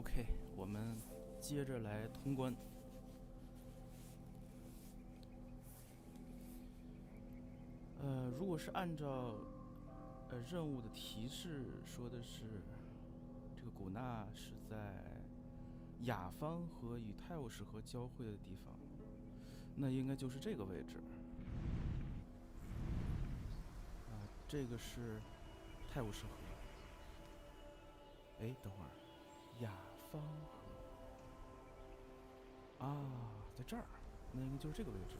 OK， 我们接着来通关。如果是按照任务的提示说的是这个古纳是在雅芳河与泰晤士河交汇的地方，那应该就是这个位置。这个是泰晤士河。哎，等会儿，雅芳河啊，在这儿，那应该就是这个位置，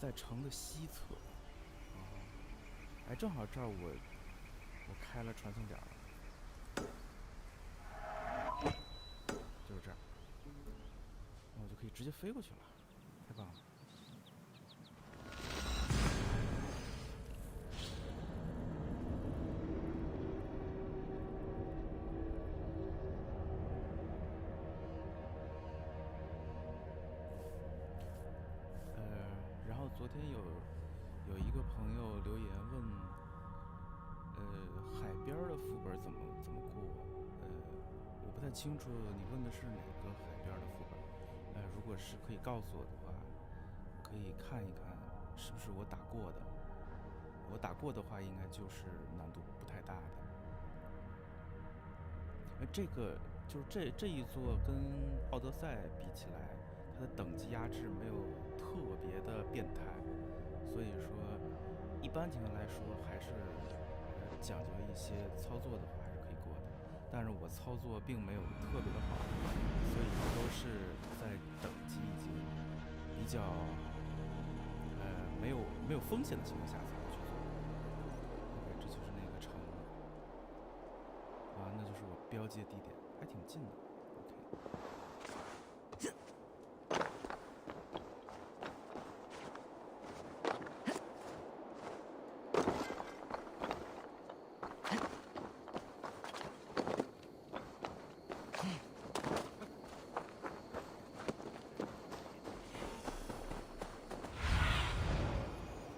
在城的西侧。哎，正好这儿我开了传送点了，就是这儿，那我就可以直接飞过去了，太棒了。然后昨天有一个朋友留言问，海边的副本怎么过？我不太清楚你问的是哪个海边的副本。如果是可以告诉我的话，可以看一看是不是我打过的。我打过的话，应该就是难度不太大的。这个就是这一座跟奥德赛比起来，它的等级压制没有特别的变态，所以说一般情况来说还是讲究一些操作的话还是可以过的。但是我操作并没有特别的好，所以都是在等级已经比较没有风险的情况下才会去做。OK， 这就是那个城啊，那就是我标记的地点，还挺近的。OK。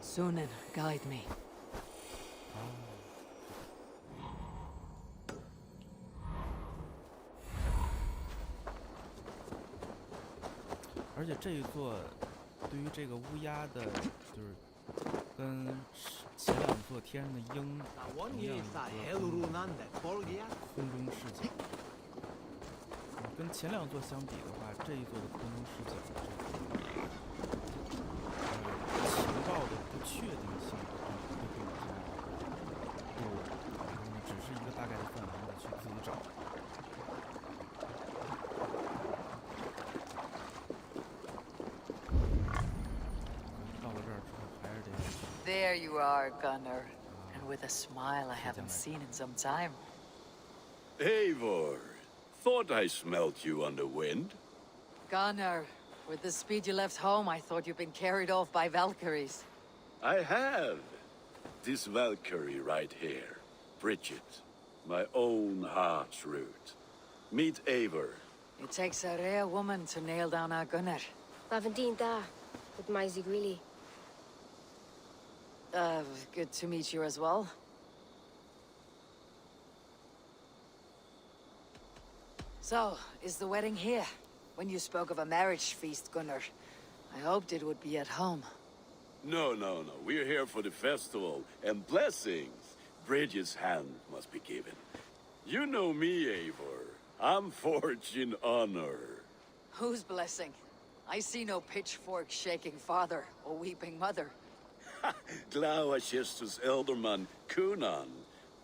Sunan, guide me. 而且这一座对于这个乌鸦的，就是跟前两座天上的鹰同样一个空中视角。跟前两座相比的话，这一座的空中视角情报的不确定性会更加多，你只是一个大概的范围，你得去自己找。There you are, Gunnar. And with a smile I haven't seen in some time. Eivor, thought I smelt you on the wind. Gunnar, with the speed you left home, I thought you'd been carried off by Valkyries. I have. This Valkyrie right here, Bridget, my own heart's root. Meet Eivor. It takes a rare woman to nail down our Gunnar. Lavendine da, with Maisy Greeley. Good to meet you as well. So, is the wedding here? When you spoke of a marriage feast, Gunnar, I hoped it would be at home. No. We're here for the festival and blessings. Bridget's hand must be given. You know me, Eivor. I'm forged in honor. Whose blessing? I see no pitchfork-shaking father or weeping mother. Glauacestus Elderman Kunan.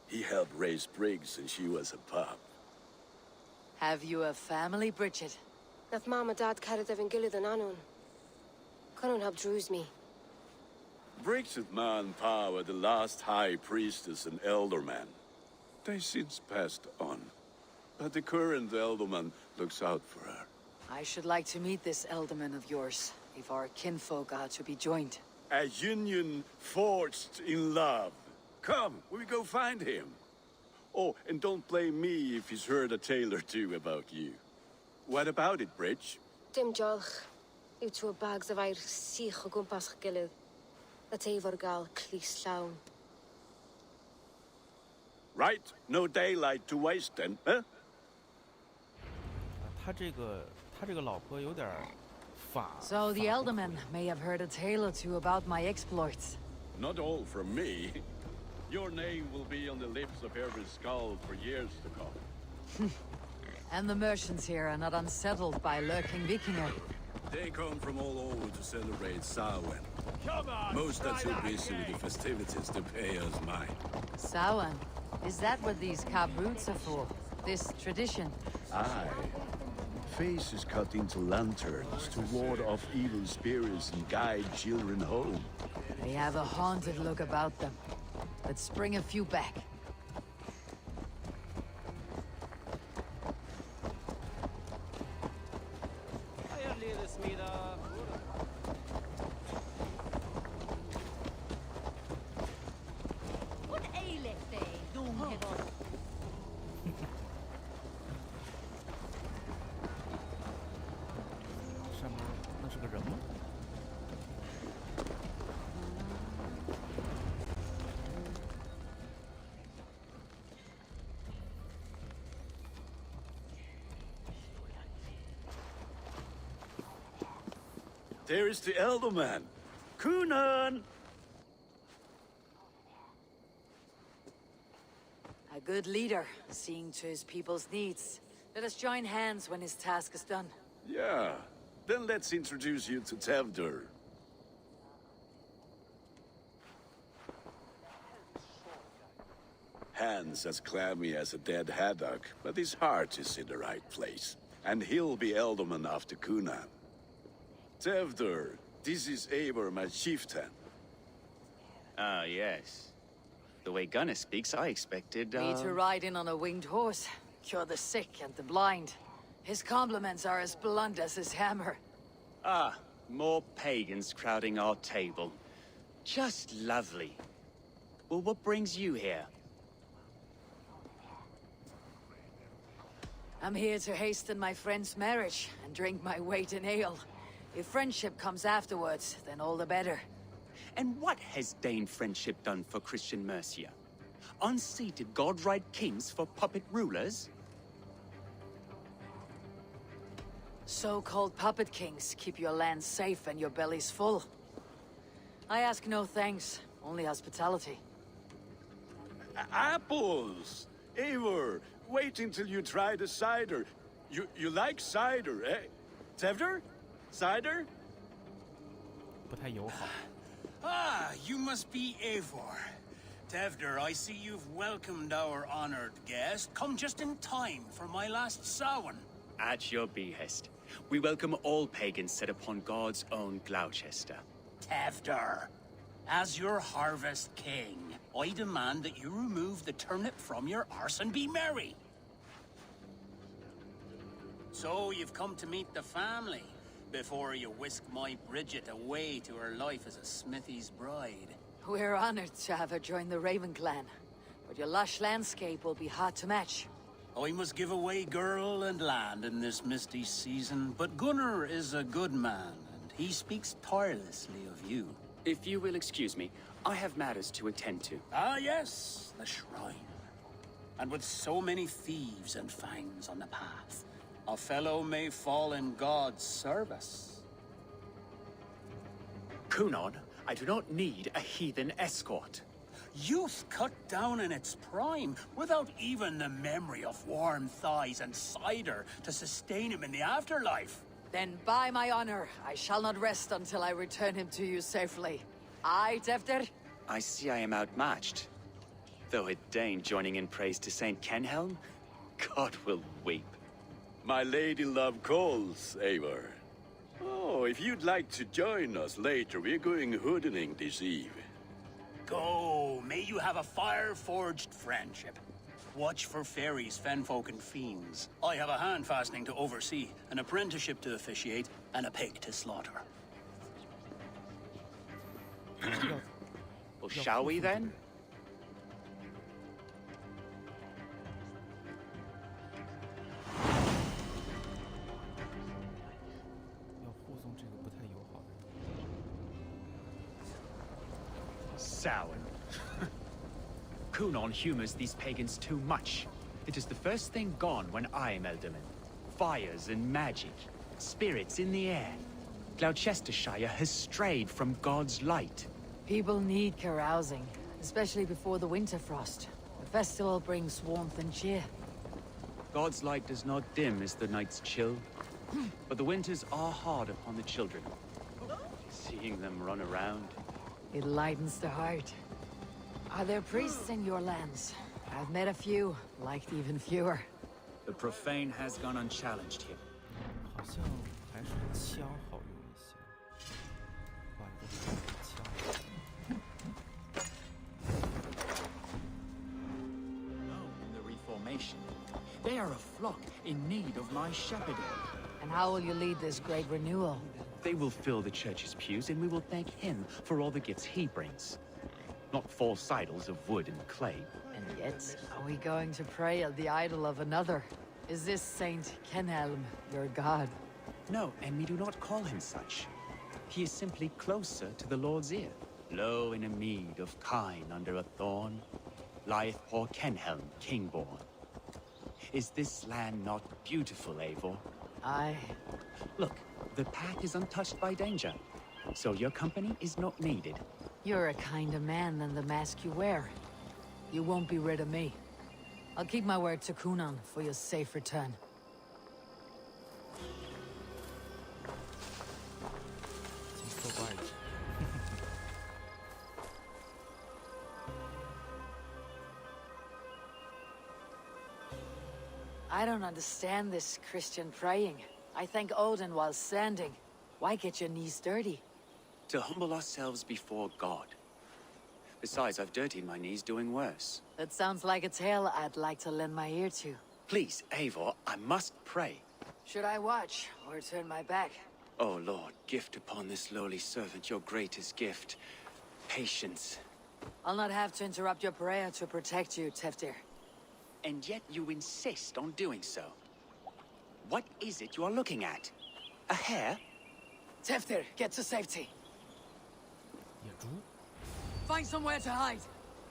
He helped raise Briggs since she was a pup. Have you a family, Bridget? Nath Mom and Dad carried Evan Gillid and Anun. Connor helped druise me. Briggs with Man Pa were the last high priestess and elderman. They since passed on. But the current elderman looks out for her. I should like to meet this elderman of yours, if our kinfolk are to be joined. A union forged in love. Come, we go find him. Oh, and don't blame me if he's heard a tale or two about you. What about it, Bridge? Dim Jolch. You two bags of air sich o gwmpas gilydd. That Eivor gal clis llawn. Right, no daylight to waste then, huh? 他这个老婆有点法。So the Eldermen may have heard a tale or two about my exploits. Not all from me. Your name will be on the lips of every skull for years to come. And the merchants here are not unsettled by lurking Vikinger. They come from all over to celebrate Samhain. Most are too busy with the festivities to pay us mind. Samhain? Is that what these cab roots are for? This tradition? Aye. Faces cut into lanterns to ward off evil spirits and guide children home. They have a haunted look about them. Let's bring a few back. There is the Elderman. Kunan! A good leader, seeing to his people's needs. Let us join hands when his task is done. Yeah. Then let's introduce you to Tevdur. Hands as clammy as a dead haddock, but his heart is in the right place. And he'll be Elderman after Kunan. Tevdur, this is Eivor, my chieftain. Ah, yes. The way Gunnar speaks, I expected, Me to ride in on a winged horse, cure the sick and the blind. His compliments are as blunt as his hammer. Ah, more pagans crowding our table. Just lovely. Well, what brings you here? I'm here to hasten my friend's marriage and drink my weight in ale. If friendship comes afterwards, then all the better. And what has Dane friendship done for Christian Mercia? Unseated godright kings for puppet rulers? So-called puppet kings keep your land safe and your bellies full. I ask no thanks, only hospitality. Apples! Eivor, wait until you try the cider. You like cider, eh? Tevdur? Cider? 不太友好。 Ah, you must be Eivor. Tevdur, I see you've welcomed our honored guest. Come just in time for my last Samhain. At your behest. We welcome all pagans set upon God's own Gloucester. Tevdur, as your harvest king, I demand that you remove the turnip from your arse and be merry. So you've come to meet the family, before you whisk my Bridget away to her life as a smithy's bride. We're honored to have her join the Raven clan, but your lush landscape will be hard to match. I must give away girl and land in this misty season, but Gunnar is a good man, and he speaks tirelessly of you. If you will excuse me, I have matters to attend to. Ah, yes, the shrine. And with so many thieves and fangs on the path, a fellow may fall in God's service. Kunon, I do not need a heathen escort. Youth cut down in its prime, without even the memory of warm thighs and cider to sustain him in the afterlife. Then by my honor, I shall not rest until I return him to you safely. Aye, Tevdur? I see I am outmatched. Though a Dane joining in praise to Saint Kenhelm, God will weep. My lady love calls, Eivor. Oh, if you'd like to join us later, we're going hoodening this eve. Go, may you have a fire-forged friendship. Watch for fairies, fenfolk, and fiends. I have a hand fastening to oversee, an apprenticeship to officiate, and a pig to slaughter. Well, shall we then? Samhain. Kunon humors these pagans too much. It is the first thing gone when I am Elderman. fires and magic, spirits in the air. Gloucestershire has strayed from God's light. People need carousing, especially before the winter frost. The festival brings warmth and cheer. God's light does not dim as the nights chill, but the winters are hard upon the children. Seeing them run around. It lightens the heart. Are there priests in your lands? I've met a few, liked even fewer. The profane has gone unchallenged here. 好像还是枪好用一些。换一个枪。 In the Reformation, they are a flock in need of my shepherding. And how will you lead this great renewal? They will fill the church's pews, and we will thank him for all the gifts he brings. Not false idols of wood and clay. And yet, are we going to pray at the idol of another? Is this Saint Kenelm your god? No, and we do not call him such. He is simply closer to the Lord's ear. Lo, in a mead of kine under a thorn, lieth poor Kenhelm, king-born. Is this land not beautiful, Eivor? Aye. Look, the path is untouched by danger, so your company is not needed. You're a kinder man than the mask you wear. You won't be rid of me. I'll keep my word to Kunan for your safe return. I don't understand this Christian praying. I thank Odin while standing. Why get your knees dirty? To humble ourselves before God. Besides, I've dirtied my knees doing worse. That sounds like a tale I'd like to lend my ear to. Please, Eivor, I must pray. Should I watch, or turn my back? Oh Lord, gift upon this lowly servant your greatest gift. Patience. I'll not have to interrupt your prayer to protect you, Teftir. And yet you insist on doing so. What is it you are looking at? A hare? Teftir, get to safety. 野猪。 Find somewhere to hide.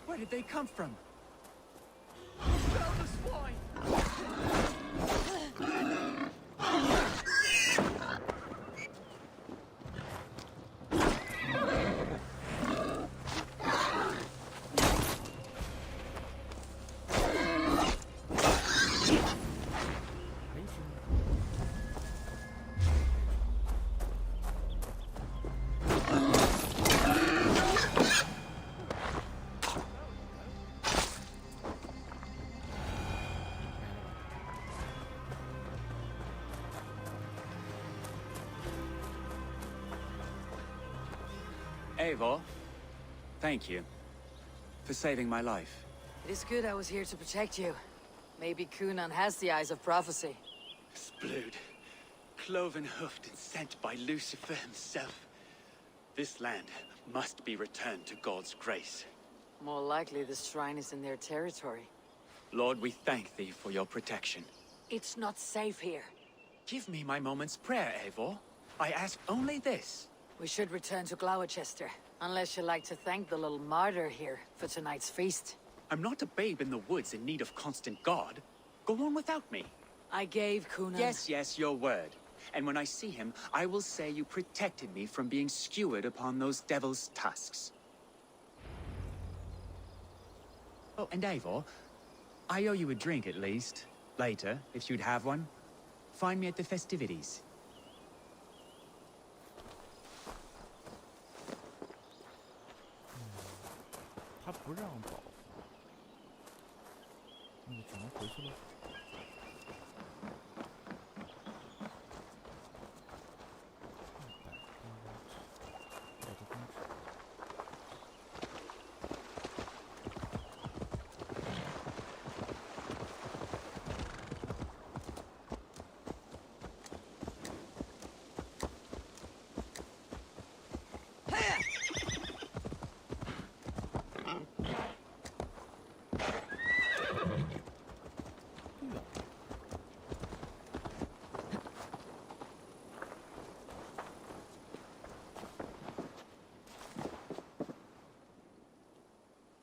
Where did they come from? Eivor, thank you for saving my life. It is good I was here to protect you. Maybe Kunan has the eyes of prophecy. Splood, cloven-hoofed and sent by Lucifer himself. This land must be returned to God's grace. More likely the shrine is in their territory. Lord, we thank thee for your protection. It's not safe here. Give me my moment's prayer, Eivor. I ask only this. We should return to Gloucester, unless you'd like to thank the little martyr here for tonight's feast. I'm not a babe in the woods in need of constant guard. Go on without me. I gave Kunan... Yes, your word. And when I see him, I will say you protected me from being skewered upon those devil's tusks. Oh, and Eivor, I owe you a drink at least. Later, if you'd have one. Find me at the festivities. 他不让保护，那就只能回去了。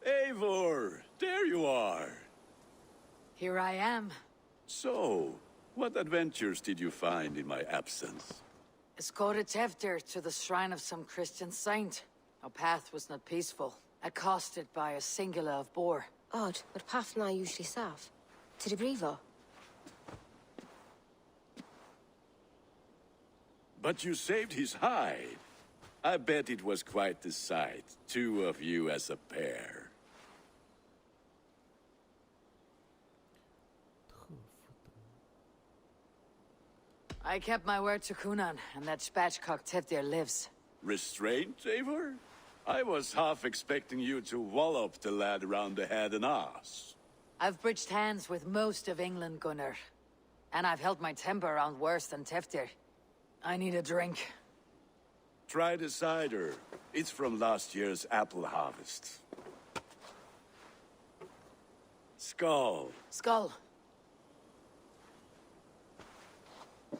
Eivor, there you are. Here I am. So, What adventures did you find in my absence? Escorted Tefter to the shrine of some Christian saint. Our path was not peaceful, accosted by a singular of boar. Odd, but path na usually sav. To the brievo. But you saved his hide. I bet it was quite the sight, two of you as a pair. I kept my word to Kunan, and that spatchcock Tefter lives. Restraint, Eivor? I was half expecting you to wallop the lad around the head and ass. I've bridged hands with most of England, Gunnar. And I've held my temper around worse than Tefter. I need a drink. Try the cider. It's from last year's apple harvest. Skull. Skull.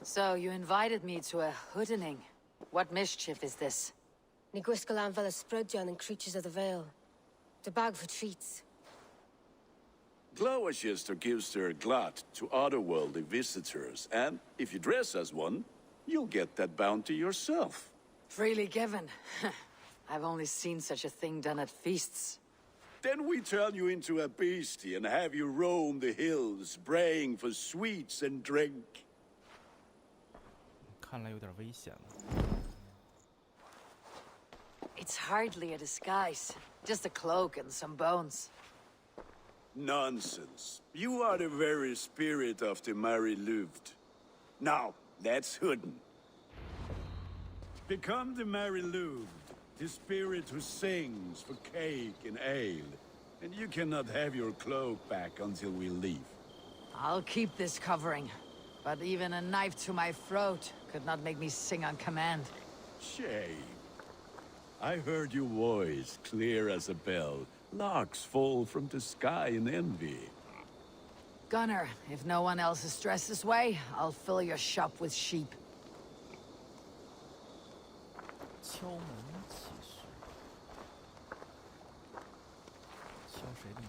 So, you invited me to a hoodening. What mischief is this? Ni gwisgalan fel ysbrydion and creatures of the Vale. The bag for treats. Glowachester gives their glut to otherworldly visitors, and if you dress as one, you'll get that bounty yourself. Freely given. I've only seen such a thing done at feasts. Then we turn you into a beastie and have you roam the hills, braying for sweets and drink. 看来有点危险了。 It's hardly a disguise. Just a cloak and some bones. Nonsense. You are the very spirit of the Mary Louved. Now, that's Hooden. Become the Mary Louved, the spirit who sings for cake and ale. And you cannot have your cloak back until we leave. I'll keep this covering. But even a knife to my throat could not make me sing on command. Shame. I heard your voice clear as a bell. Larks fall from the sky in envy. Gunnar, if no one else is dressed this way, I'll fill your shop with sheep. 敲门启事。敲谁的门？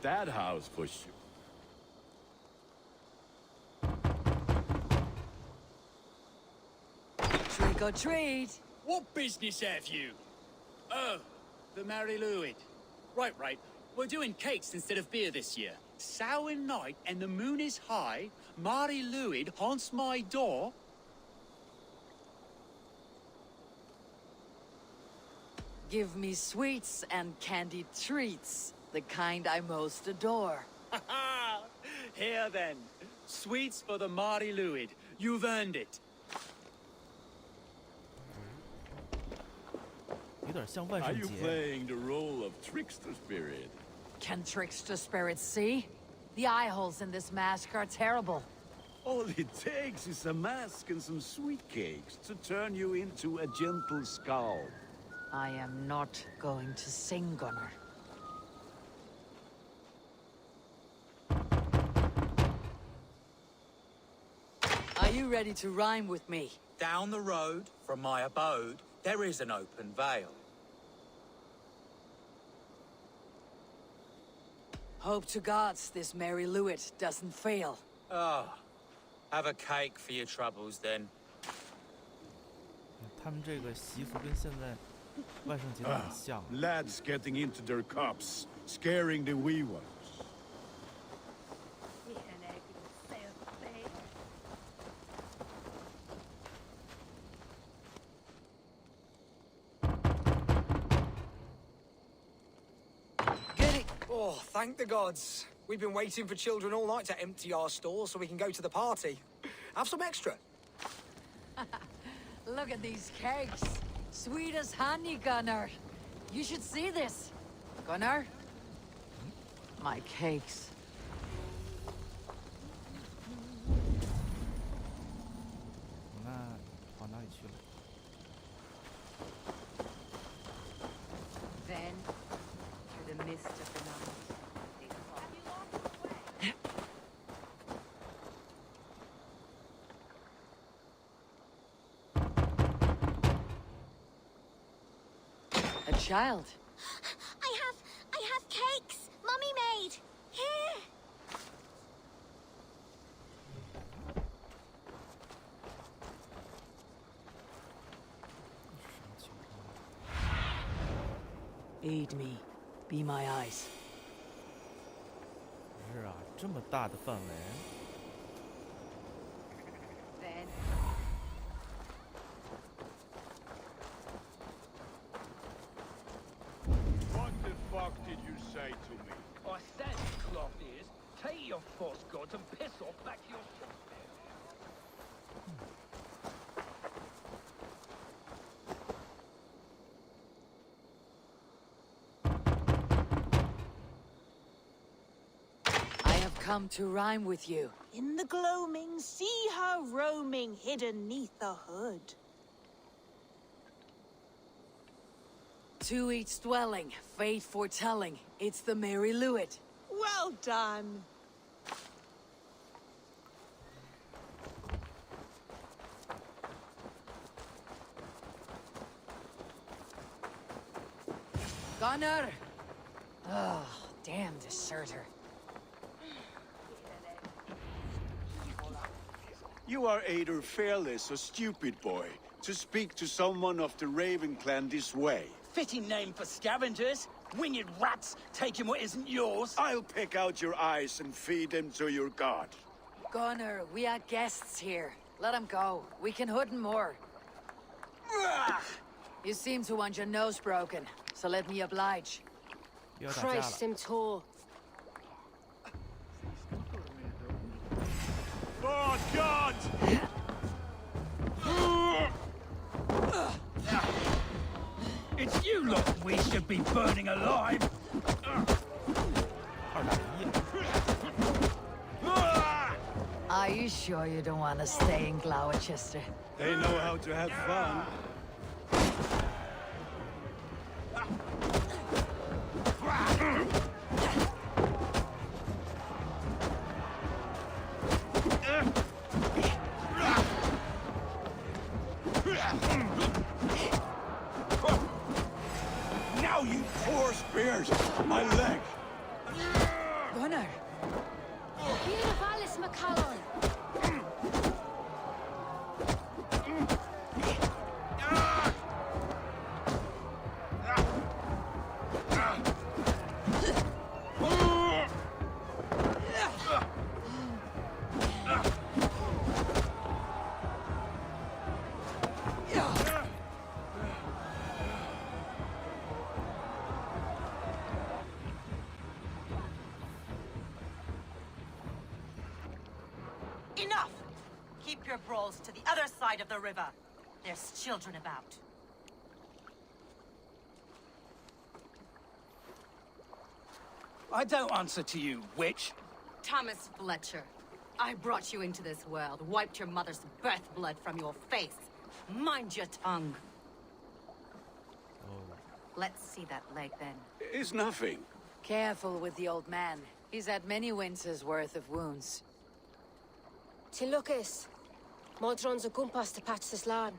That house for sure. Trick or treat! What business have you? Oh, the Mary Louid. Right. We're doing cakes instead of beer this year. Sour night and the moon is high. Mary Louid haunts my door. Give me sweets and candied treats, the kind I most adore. Ha ha! Here then. Sweets for the Mary Louid. You've earned it. 有点像万 Are 圣 you 节。 playing the role of trickster spirit? Can trickster spirits see? The eye holes in this mask are terrible. All it takes is a mask and some sweet cakes to turn you into a gentle skull. I am not going to sing, Gunnar. Are you ready to rhyme with me? Down the road from my abode, there is an open vale. Hope to gods this Mary Louid doesn't fail. Ah, have a cake for your troubles then. 他们这个习俗跟现在万圣节很像。 Lads getting into their cups, scaring the wee ones. Get it! Oh, thank the gods. We've been waiting for children all night to empty our stores so we can go to the party. Have some extra. Look at these cakes. Sweet as honey, Gunnar. You should see this. Gunnar? My cakes. 那跑哪里去了？ Then, through the mist of the night, child. I have cakes Mummy made. Here. Aid me. Be my eyes. 是啊，这么大的范围。Then What the fuck did you say to me? I said, cloth ears, take your false gods and piss off back to your shop. I have come to rhyme with you. In the gloaming, see her roaming hidden neath the hood. To each dwelling, fate foretelling. It's the Mary Lewit. Well done. Gunnar! Oh, damn deserter. You are either fearless or stupid, boy, to speak to someone of the Raven clan this way. Fitting name for scavengers. Winged rats taking what isn't yours. I'll pick out your eyes and feed them to your god. Gunnar, we are guests here. Let him go. We can hood more. You seem to want your nose broken, so let me oblige. 又要打架了 Christ him tall. Oh, God! It's you lot we should be burning alive. 二打一。 Are you sure you don't want to stay in Gloucester? They know how to have fun. Now you poor spears! My leg! Gunnar! Alice McCallum. enough! Keep your brawls to the other side of the river. There's children about. I don't answer to you, witch. Thomas Fletcher, I brought you into this world, wiped your mother's birth blood from your face. Mind your tongue. Let's see that leg, then. It's nothing. Careful with the old man. He's had many winters' worth of wounds. Tilukis. Modron's a gumpas to patch this land.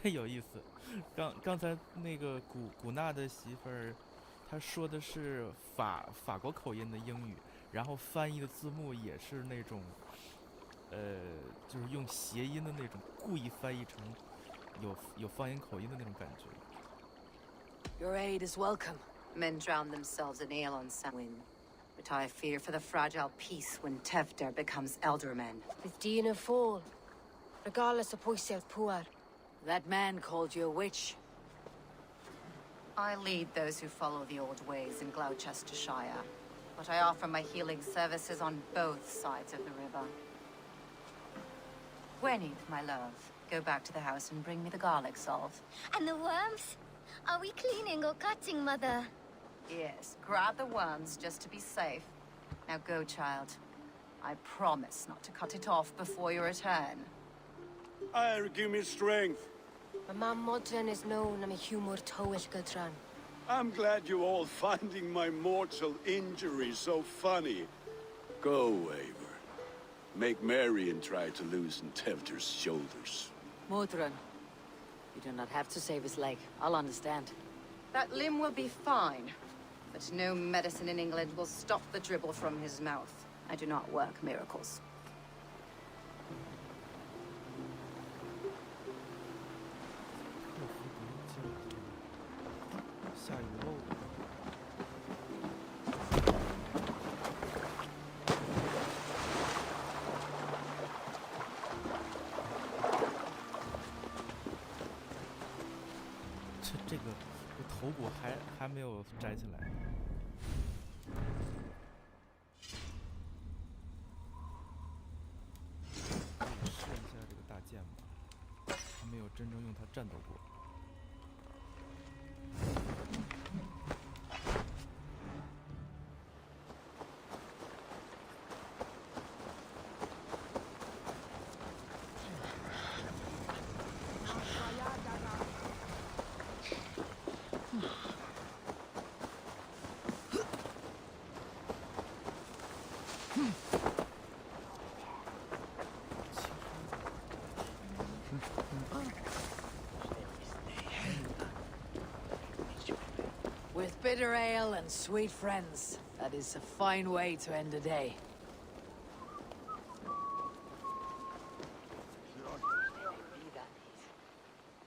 有意思，刚才那个古娜的媳妇儿，她说的是法国口音的英语，然后翻译的字幕也是那种，就是用谐音的那种，故意翻译成有方言口音的那种感觉。 Your aid is welcome. Men drown themselves in ale on Samhain. But I fear for the fragile peace when Tevder becomes eldermen. 15 and fall. Regardless of poisel poor. That man called you a witch. I lead those who follow the old ways in Gloucestershire, but I offer my healing services on both sides of the river. Gweneth, my love, go back to the house and bring me the garlic salve. And the worms? Are we cleaning or cutting, Mother? Yes, grab the worms just to be safe. Now go, child. I promise not to cut it off before your return. Give me strength. My mam Modron is known I'm a humor towel Gudran. I'm glad you're all finding my mortal injury so funny. Go, Eivor. Make merry and try to loosen Tevder's shoulders. Modron, You do not have to save his leg. I'll understand. That limb will be fine. But no medicine in England will stop the dribble from his mouth. I do not work miracles. 下雨喽！这个头骨还没有摘起来。可以试一下这个大剑吧，还没有真正用它战斗过。With bitter ale and sweet friends, that is a fine way to end a day.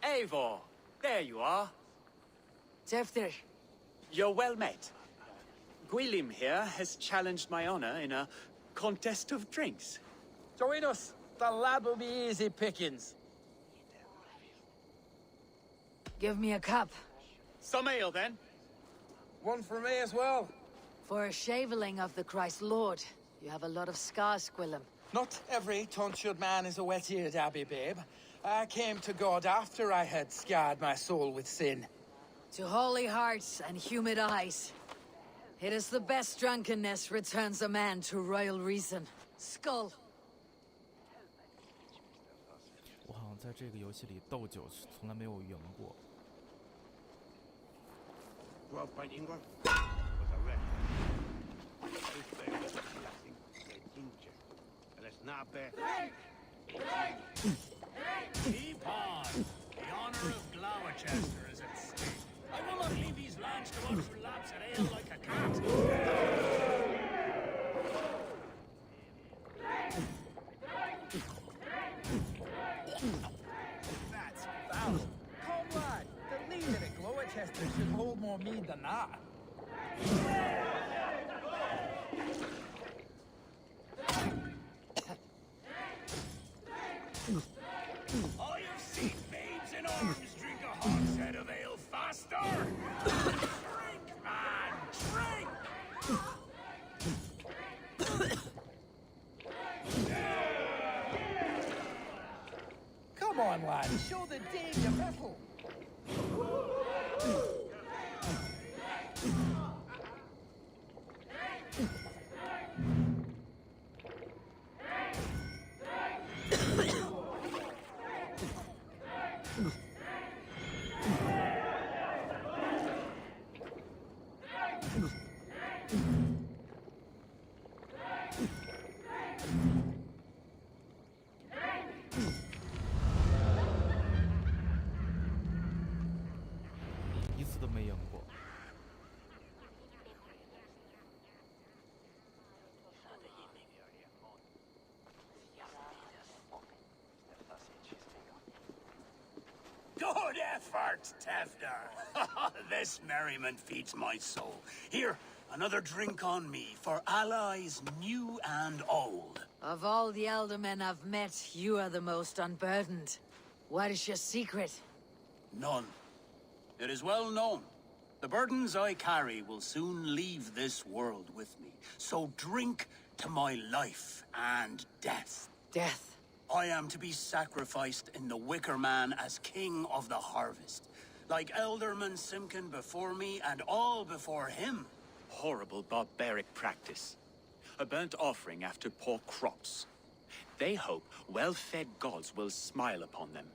Eivor, there you are. Tefter. You're well met. Gwilym here has challenged my honor in a contest of drinks. Join us. The lad will be easy pickings. Give me a cup. Some ale, then. One for me as well. For a shaveling of the Christ Lord, you have a lot of scars, Gwilym. Not every tonsured man is a wet-eared abbey, babe. I came to God after I had scarred my soul with sin. To holy hearts and humid eyes. It is the best drunkenness returns a man to royal reason. Skull. 我好像在这个游戏里斗酒从来没有赢过。Keep on. The honor of Gloucester is at stake. I will not leave these lands to those who laps at ale like a cat. That's foul. Comrade, the leader at Gloucester should hold more mead than that. I have seen babes in arms drink a hogshead of ale faster. Drink, man, drink! Come on, lad, show the Dane your mettle. Good effort, Tefder. This merriment feeds my soul. Here, another drink on me for allies new and old. Of all the elder men I've met, you are the most unburdened. What is your secret? None. It is well known. The burdens I carry will soon leave this world with me. So drink to my life and death. Death? I am to be sacrificed in the Wicker Man as king of the harvest. Like Elderman Simkin before me and all before him. Horrible barbaric practice. A burnt offering after poor crops. They hope well-fed gods will smile upon them.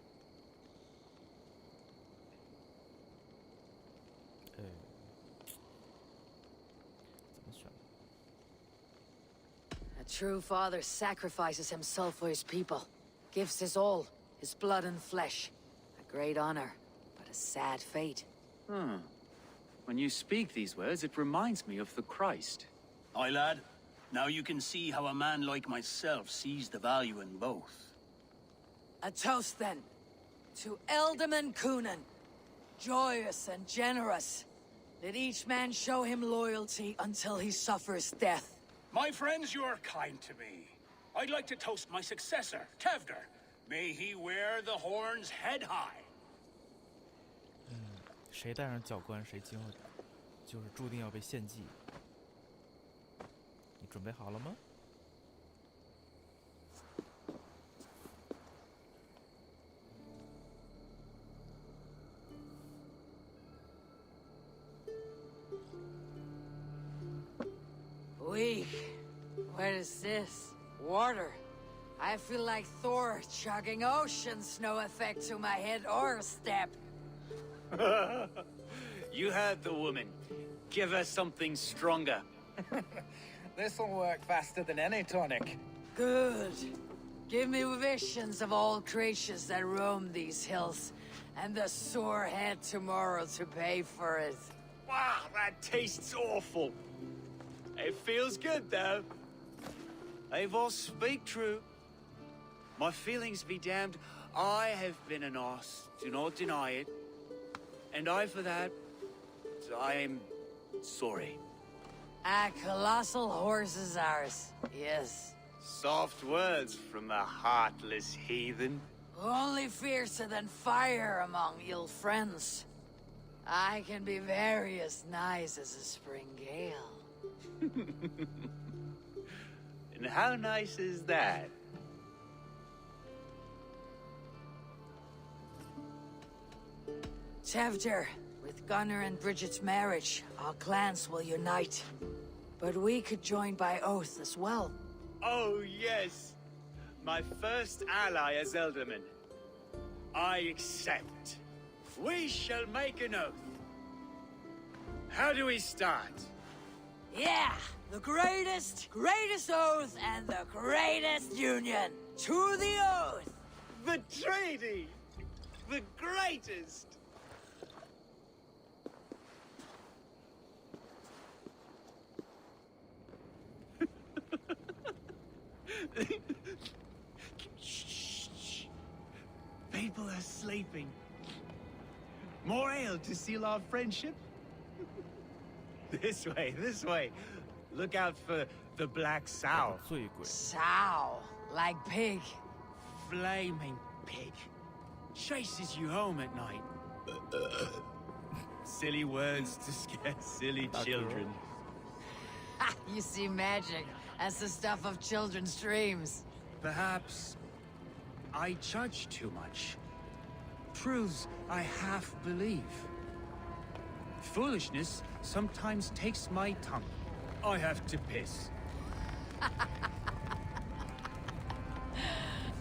A true father sacrifices himself for his people. Gives his all, his blood and flesh. A great honor, but a sad fate. When you speak these words, it reminds me of the Christ. Aye, lad. Now you can see how a man like myself sees the value in both. A toast, then, to Ealdorman Coonan. Joyous and generous. Let each man show him loyalty until he suffers death. My friends, you are kind to me. I'd like to toast my successor, Tevder. May he wear the horns head high. 谁带上教官，谁今后就是注定要被献祭。你准备好了吗？ Weak. What is this? Water. I feel like Thor chugging oceans, no effect to my head or step. You heard the woman. Give her something stronger. This'll work faster than any tonic. Good. Give me visions of all creatures that roam these hills, and the sore head tomorrow to pay for it. Wow, that tastes awful. It feels good, though. Eivor, speak true. My feelings be damned. I have been an arse, do not deny it. And I, for that, I am sorry. A colossal horse is ours, yes. Soft words from a heartless heathen. Only fiercer than fire among ill friends. I can be very as nice as a spring gale. And how nice is that? Tevder, with Gunnar and Bridget's marriage, our clans will unite. But we could join by oath as well. Oh, yes. My first ally as Ealdorman. I accept. We shall make an oath. How do we start? Yeah! The greatest oath and the greatest union! To the oath! The treaty! The greatest! Shh. People are sleeping. More ale to seal our friendship? This way. Look out for the black sow. Sow, like pig. Flaming pig. Chases you home at night. Silly words to scare silly children. Ha! You see magic. That's the stuff of children's dreams. Perhaps I judge too much. Truths I half believe. Foolishness sometimes takes my tongue. I have to piss.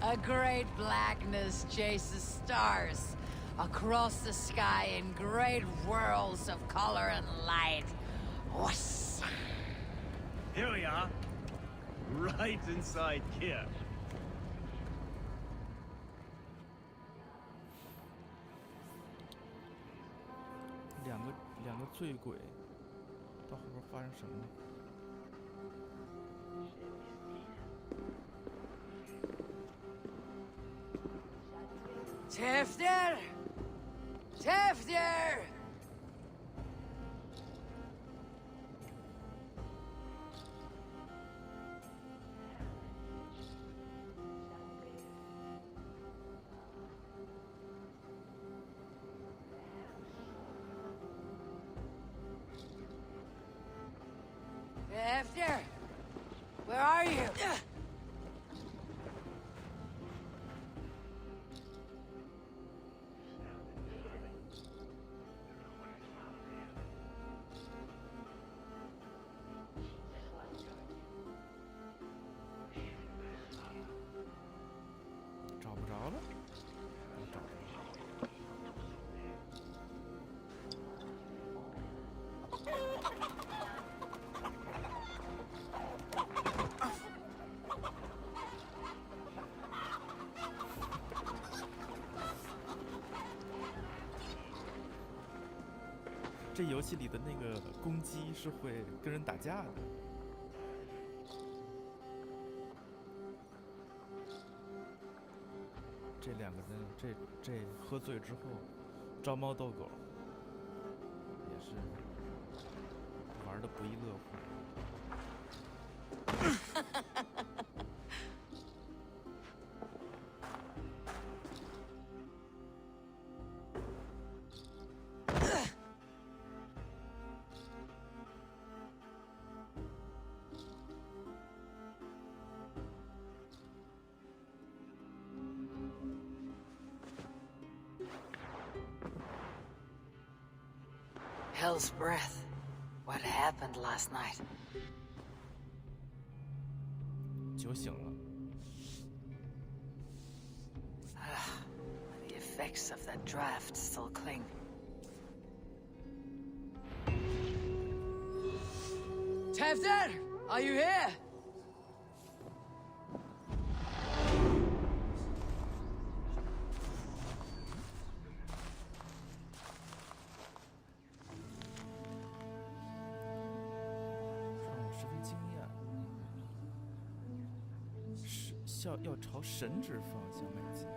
A great blackness chases stars across the sky in great whirls of color and light. Whoosh! Here we are. Right inside here. 两个醉鬼，到后边发生什么了？ Tevder! Tevder! Tevder! Where are you? 这游戏里的那个公鸡是会跟人打架的。这两个人，这喝醉之后招猫逗狗，也是玩的不亦乐乎。Hell's breath. What happened last night? 酒醒了。The effects of that draft still cling. Tevder, are you here?要朝神旨方向迈进。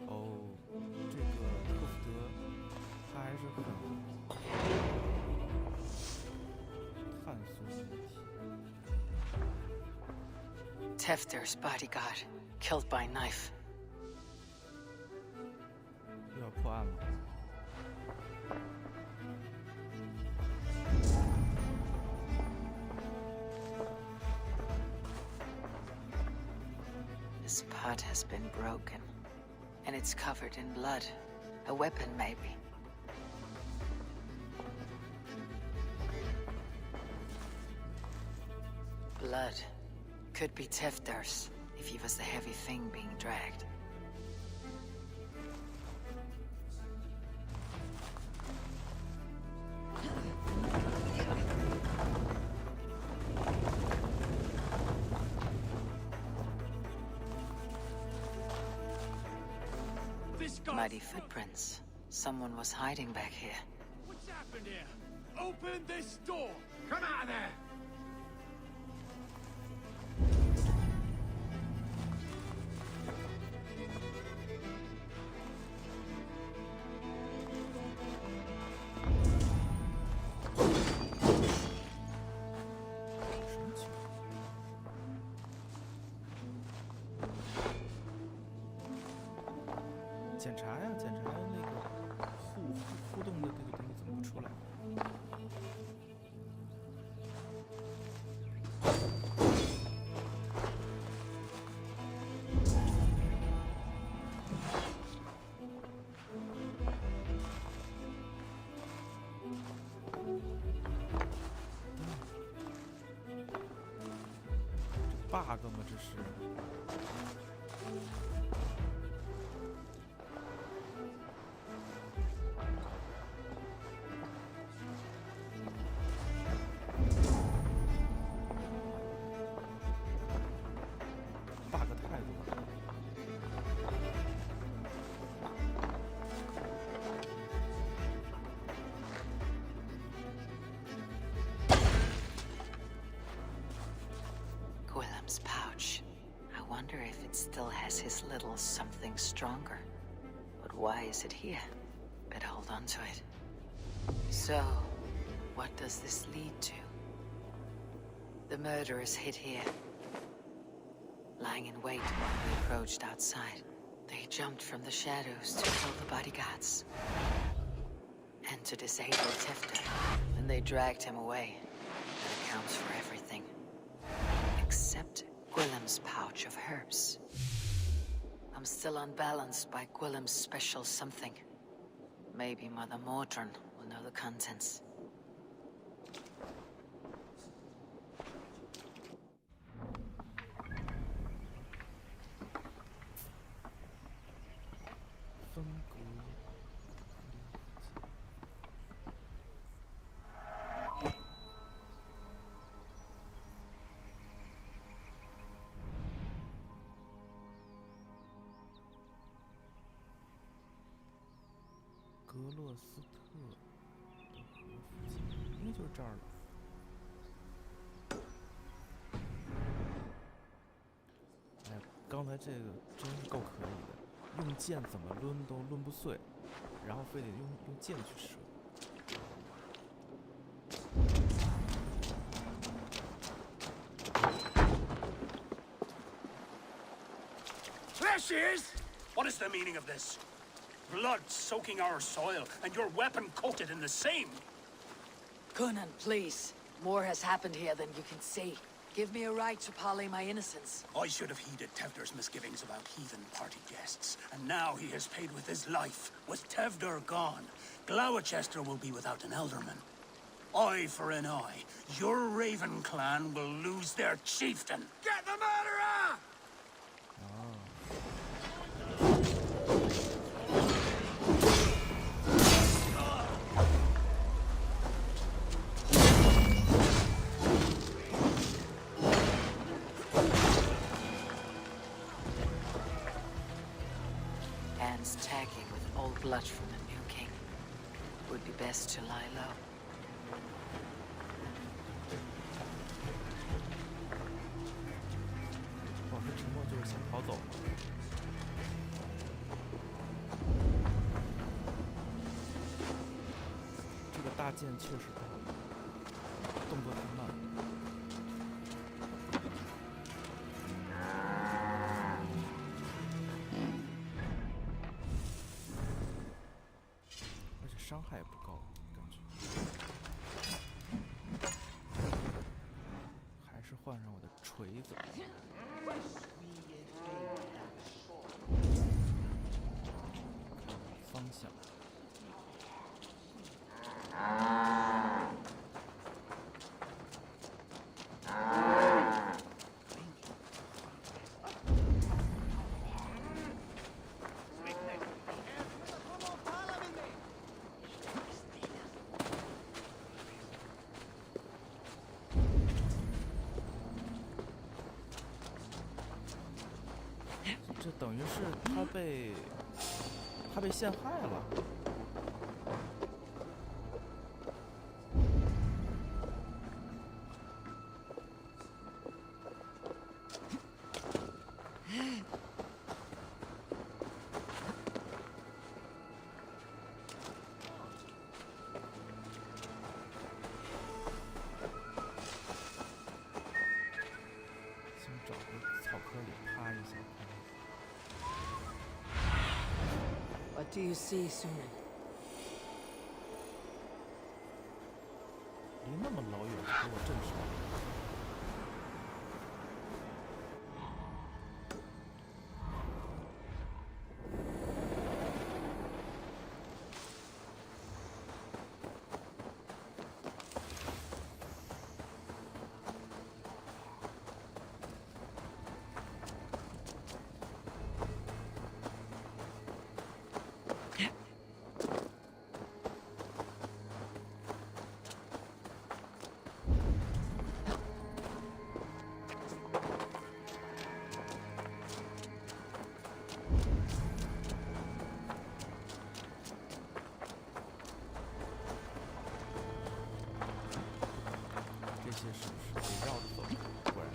哦，这个克福德他还是很探索问题。Tefter's bodyguard, killed by knife. 又要破案了。This pot has been broken, and it's covered in blood. A weapon, maybe. Blood. Could be Tefter's, if he was the heavy thing being dragged. Muddy footprints. Someone was hiding back here. What's happened here? Open this door! Come out of there!检查呀，检查那个互动的这个东西怎么不出来？这 bug 吗？这是。Gwilym's pouch. I wonder if it still has his little something stronger. But why is it here? Better hold on to it. So, what does this lead to? The murderers hid here, lying in wait while we approached outside. They jumped from the shadows to kill the bodyguards and to disable Tefter. Then they dragged him away. That accounts for everything. Except Gwilym's pouch of herbs. I'm still unbalanced by Gwilym's special something. Maybe Mother Mordrin will know the contents. 斯特的河附近，应该就是这儿了。哎，刚才这个真是够可以的，用剑怎么抡都抡不碎，然后非得用剑去射。There she is! What is the meaning of this? Blood soaking our soil, and your weapon coated in the same! Conan, please. More has happened here than you can see. Give me a right to parley my innocence. I should have heeded Tevder's misgivings about heathen party guests, and now he has paid with his life. With Tevder gone, Gloucester will be without an elderman. Eye for an eye. Your Raven clan will lose their chieftain. Get the murderer! Hands tagging with old blood from the new king. Would be best to lie low. 保持沉默就是想逃走吗？这个大剑确实大，动作太慢。而且伤害也不高，感觉。还是换上我的锤子。方向。这等于是他被陷害了。先找个草棵里趴一下。What do you see, Sunan? 离那么老远就给我震慑了。这些是不是得绕着走？果然。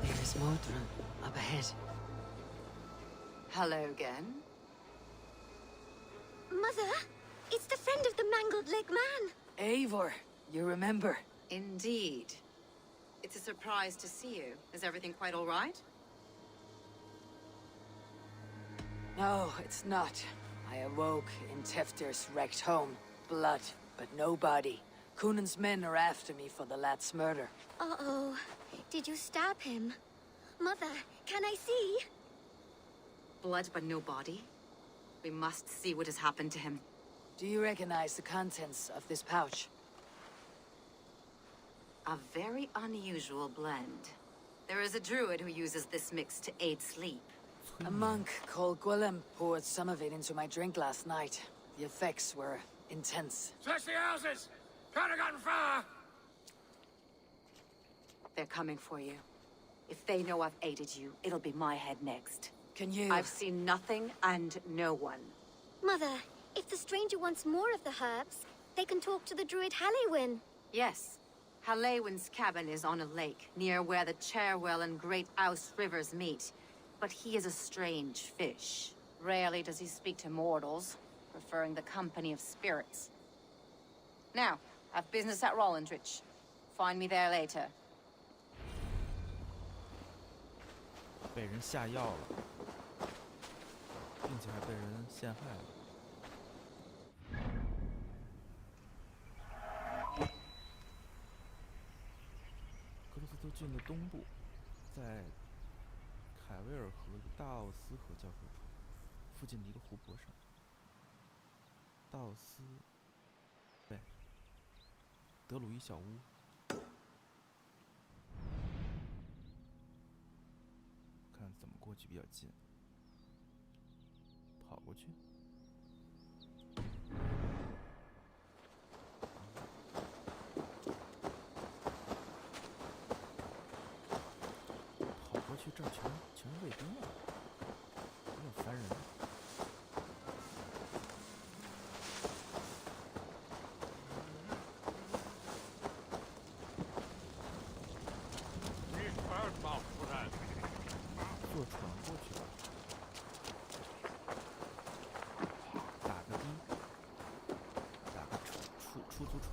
There's Modron up ahead. Hello again. Mother, it's the friend of the mangled leg man. Eivor, you remember? Indeed. It's a surprise to see you. Is everything quite all right? No, it's not. I awoke in Tefder's wrecked home. Blood, but no body. Conan's men are after me for the lad's murder. Uh-oh. Did you stab him? Mother, can I see? Blood but no body? We must see what has happened to him. Do you recognize the contents of this pouch? A very unusual blend. There is a druid who uses this mix to aid sleep. A monk called Gwilym poured some of it into my drink last night. The effects were intense. Search the houses! Can't have gotten far! They're coming for you. If they know I've aided you, it'll be my head next. Can you... I've seen nothing and no one. Mother, if the stranger wants more of the herbs, they can talk to the druid Halewyn. Yes. Halewyn's cabin is on a lake, near where the Cherwell and Great Ouse rivers meet. But he is a strange fish. Rarely does he speak to mortals, preferring the company of spirits. Now, I've business at Rollindrich. Find me there later. 被人下药了，并且还被人陷害了。格罗斯特郡的东部，在凯威尔河与大奥斯河交汇处附近的一个湖泊上，大奥斯，对，德鲁伊小屋。看怎么过去比较近，跑过去。跑过去，这儿全是卫兵啊，有点烦人。坐船过去吧，打个的，打个出租船。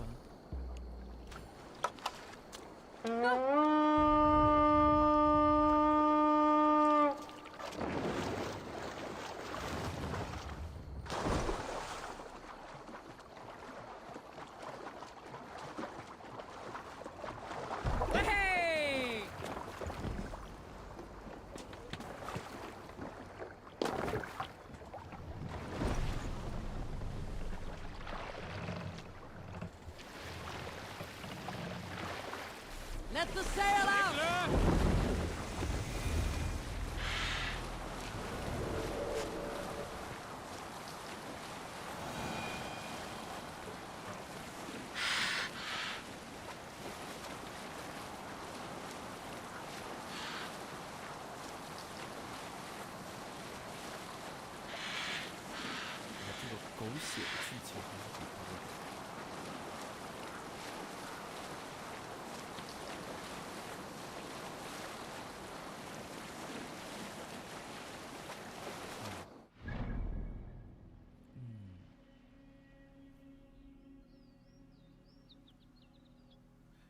Let the sail out!狗血的剧情还是挺多的。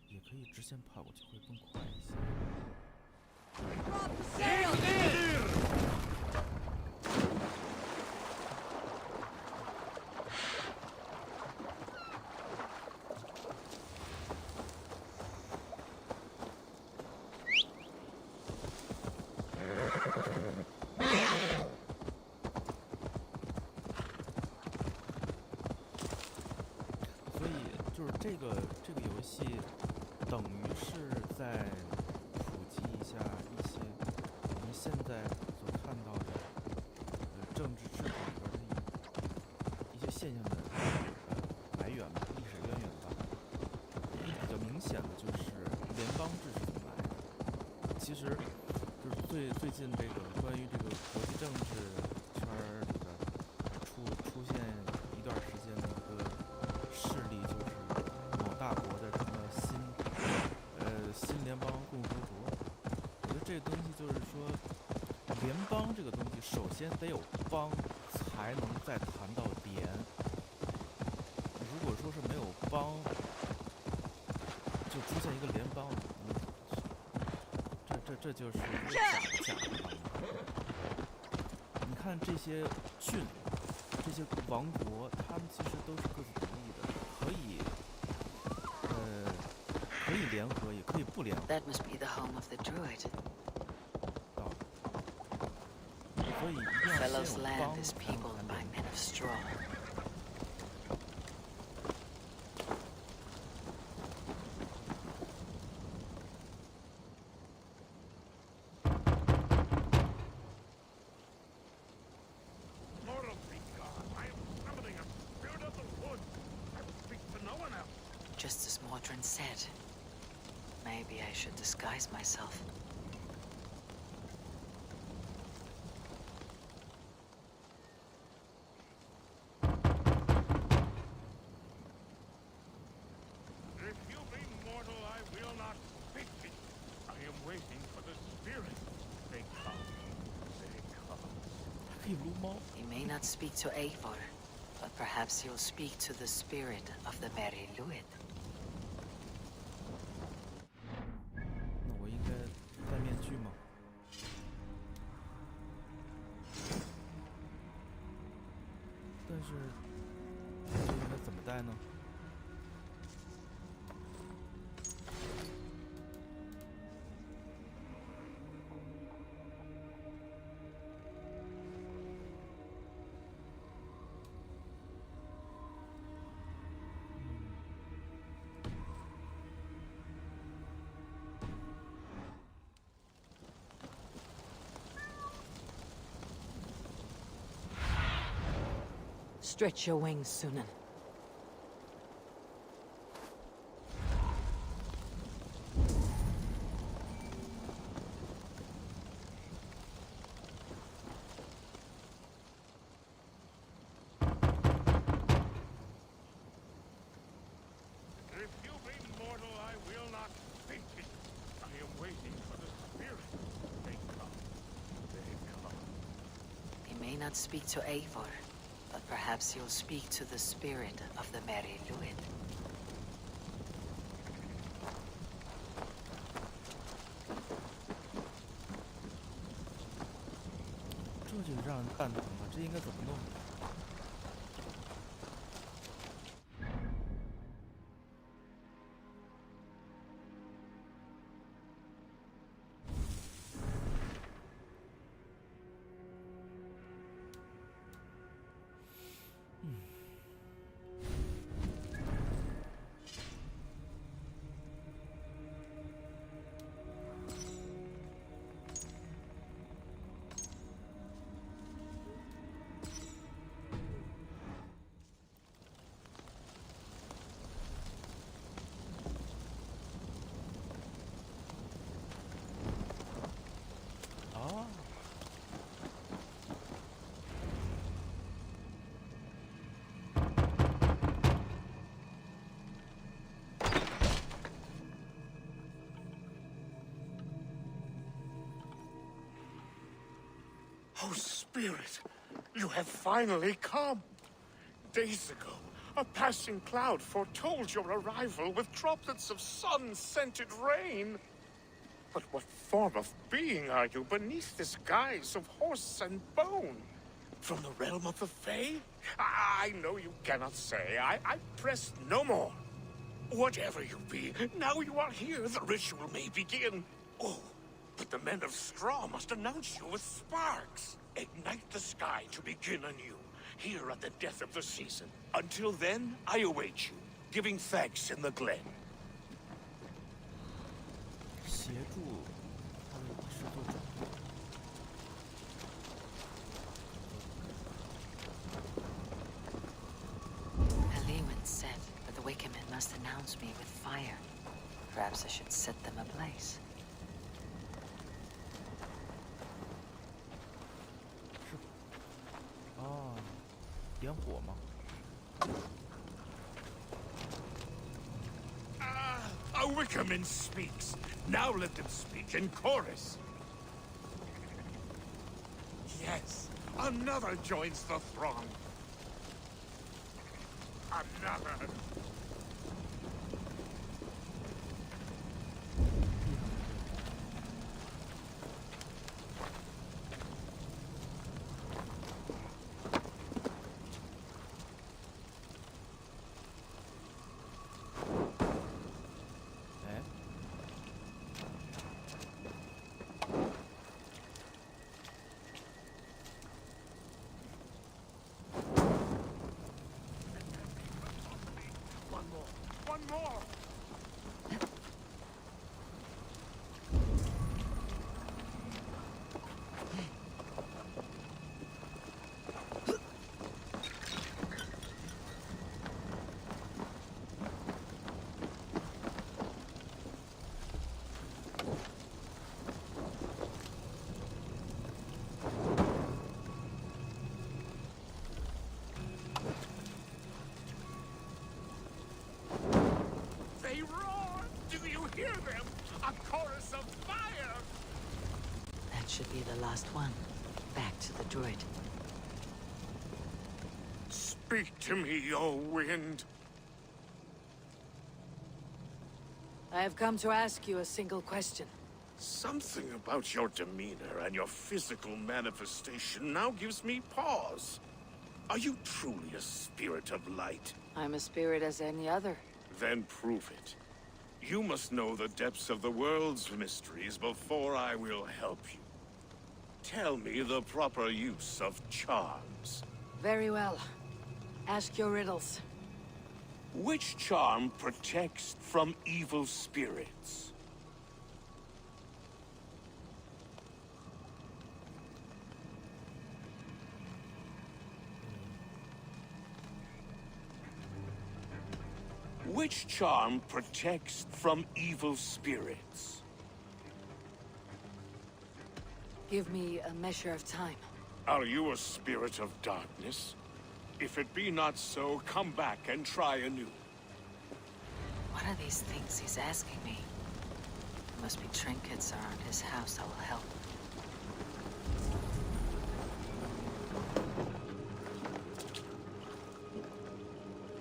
也可以直线跑过去会更快一些。所以就是这个游戏，等于是在普及一下一些我们现在所看到的政治制度里边的一些现象的来源吧，历史渊源吧。比较明显的就是联邦制是怎么来的。其实就是最近这个关于这个国际政治圈里边出现一段时间的一个势力，就是某大国的什么新联邦共和国。我觉得这个东西就是说，联邦这个东西首先得有邦，才能再谈到联。如果说是没有邦，就出现一个联邦，这就是一个假的。你看这些郡，这些王国，他们其实都是各自独立的，可以联合，也可以不联合。 That must be the home of the druid. 所以一定要 Fellow's 先有 land 邦 is 才能 peopled 谈 by 联 men of straw. children said. Maybe I should disguise myself. If you be mortal, I will not speak to you. I am waiting for the spirit. They come. They come. He may not speak to Eivor, but perhaps he'll speak to the spirit of the Merry Luid. 那我应该戴面具吗？但是这应该怎么戴呢？Stretch your wings, Sunan. If you be mortal, I will not speak to you. I am waiting for the spirit. They come. They come. He may not speak to Eivor, but perhaps he'll speak to the spirit of the Merry Luid. 这就让人蛋疼了，这应该怎么弄？Oh, Spirit, you have finally come. Days ago, a passing cloud foretold your arrival with droplets of sun-scented rain. But what form of being are you beneath this guise of horse and bone? From the realm of the Fae? I know you cannot say. I press no more. Whatever you be, now you are here, the ritual may begin. Oh, but the men of straw must announce you with sparks. Ignite the sky to begin anew, here at the death of the season. Until then, I await you, giving thanks in the glen. 协助他的仪式做转播。Elewin said that the Wickermen must announce me with fire. Perhaps I should set them ablaze. 哦，点火吗？ A Wickerman speaks. Now let them speak in chorus. Yes, another joins the throng. Another. hear them! A chorus of fire! That should be the last one. Back to the druid. Speak to me, O wind. I have come to ask you a single question. Something about your demeanor and your physical manifestation now gives me pause. Are you truly a spirit of light? I'm a spirit as any other. Then prove it. You must know the depths of the world's mysteries before I will help you. Tell me the proper use of charms. Very well. Ask your riddles. Which charm protects from evil spirits? Which charm protects from evil spirits? Give me a measure of time. Are you a spirit of darkness? If it be not so, come back and try anew. What are these things he's asking me? There must be trinkets around his house that will help.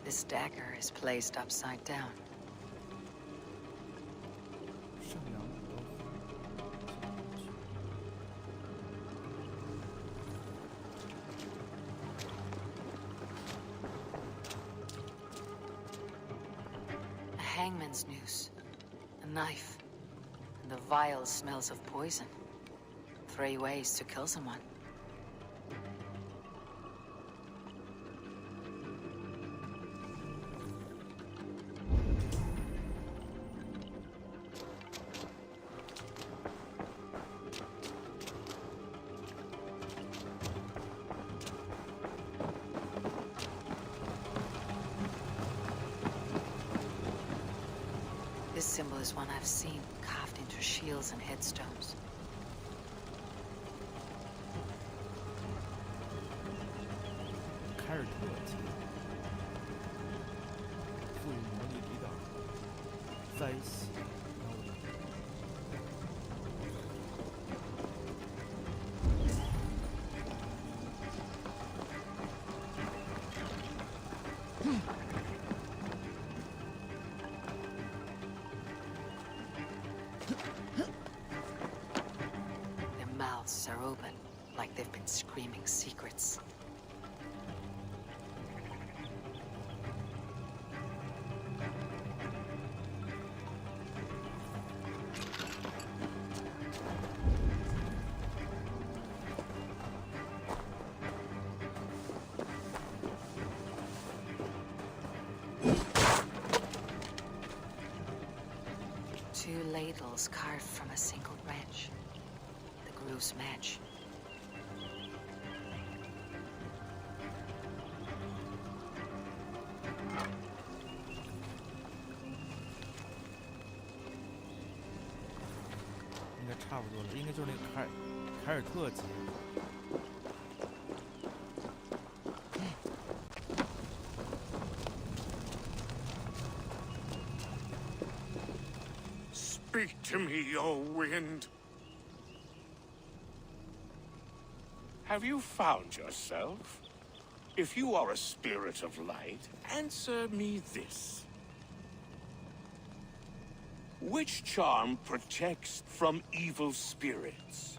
This dagger is placed upside down. A hangman's noose, a knife, and the vile smells of poison. 3 ways to kill someone. This symbol is one I've seen, carved into shields and headstones. Their mouths are open, like they've been screaming secrets. Two ladles carved from a single branch. The grooves match. Speak to me, O wind. Have you found yourself? If you are a spirit of light, answer me this. Which charm protects from evil spirits?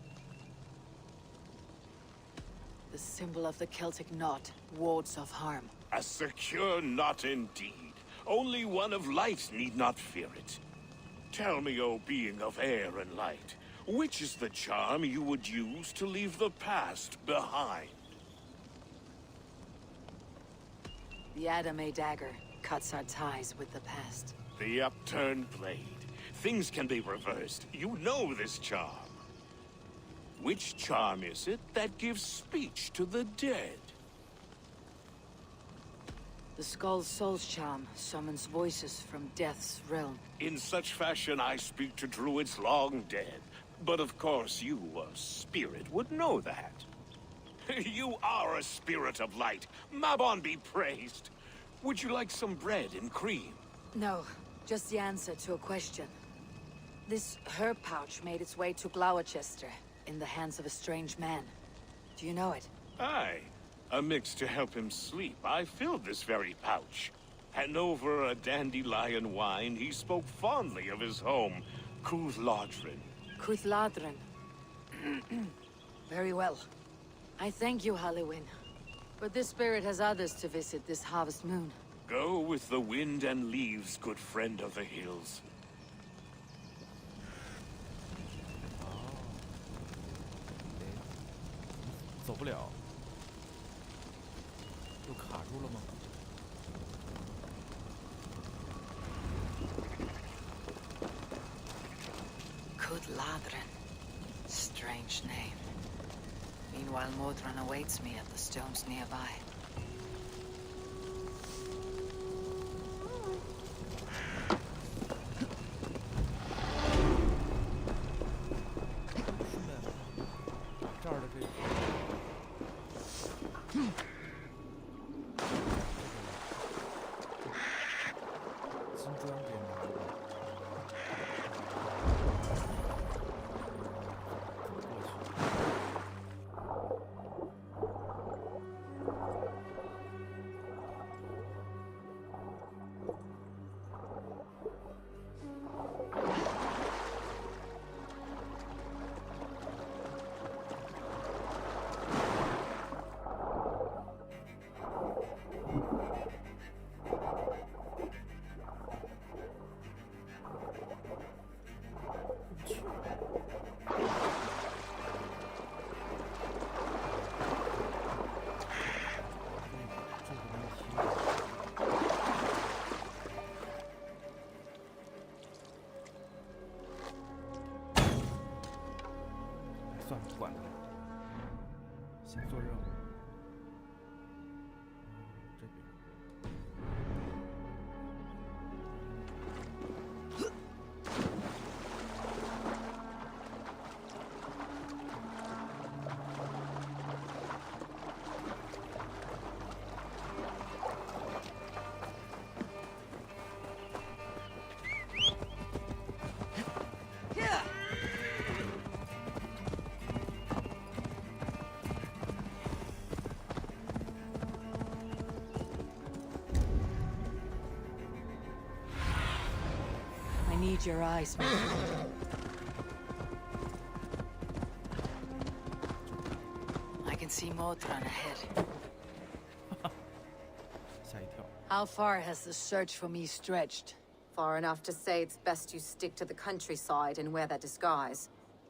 The symbol of the Celtic knot wards off harm. A secure knot indeed. Only one of light need not fear it. Tell me, O being of air and light, which is the charm you would use to leave the past behind? The Adame dagger cuts our ties with the past. The upturned blade. Things can be reversed. You know this charm. Which charm is it that gives speech to the dead? The Skull's Soul's charm summons voices from Death's realm. In such fashion, I speak to druids long dead. But of course, you, a spirit, would know that. You are a spirit of light. Mabon be praised. Would you like some bread and cream? No, just the answer to a question. This herb pouch made its way to Gloucester in the hands of a strange man. Do you know it? Aye. A mix to help him sleep. I filled this very pouch. And over a dandelion wine, he spoke fondly of his home, Cúthladrin. Cúthladrin. Very well. I thank you, Halliwyn. But this spirit has others to visit this harvest moon. Go with the wind and leaves, good friend of the hills. 走不了，又卡住了吗？ Cúthladrin. Strange name. Meanwhile, Modron awaits me at the stones nearby.算了，不管他了，先做任务。这边。I need your eyes, man. I can see Modron ahead. How far has the search for me stretched? Far enough to say it's best you stick to the countryside and wear that disguise.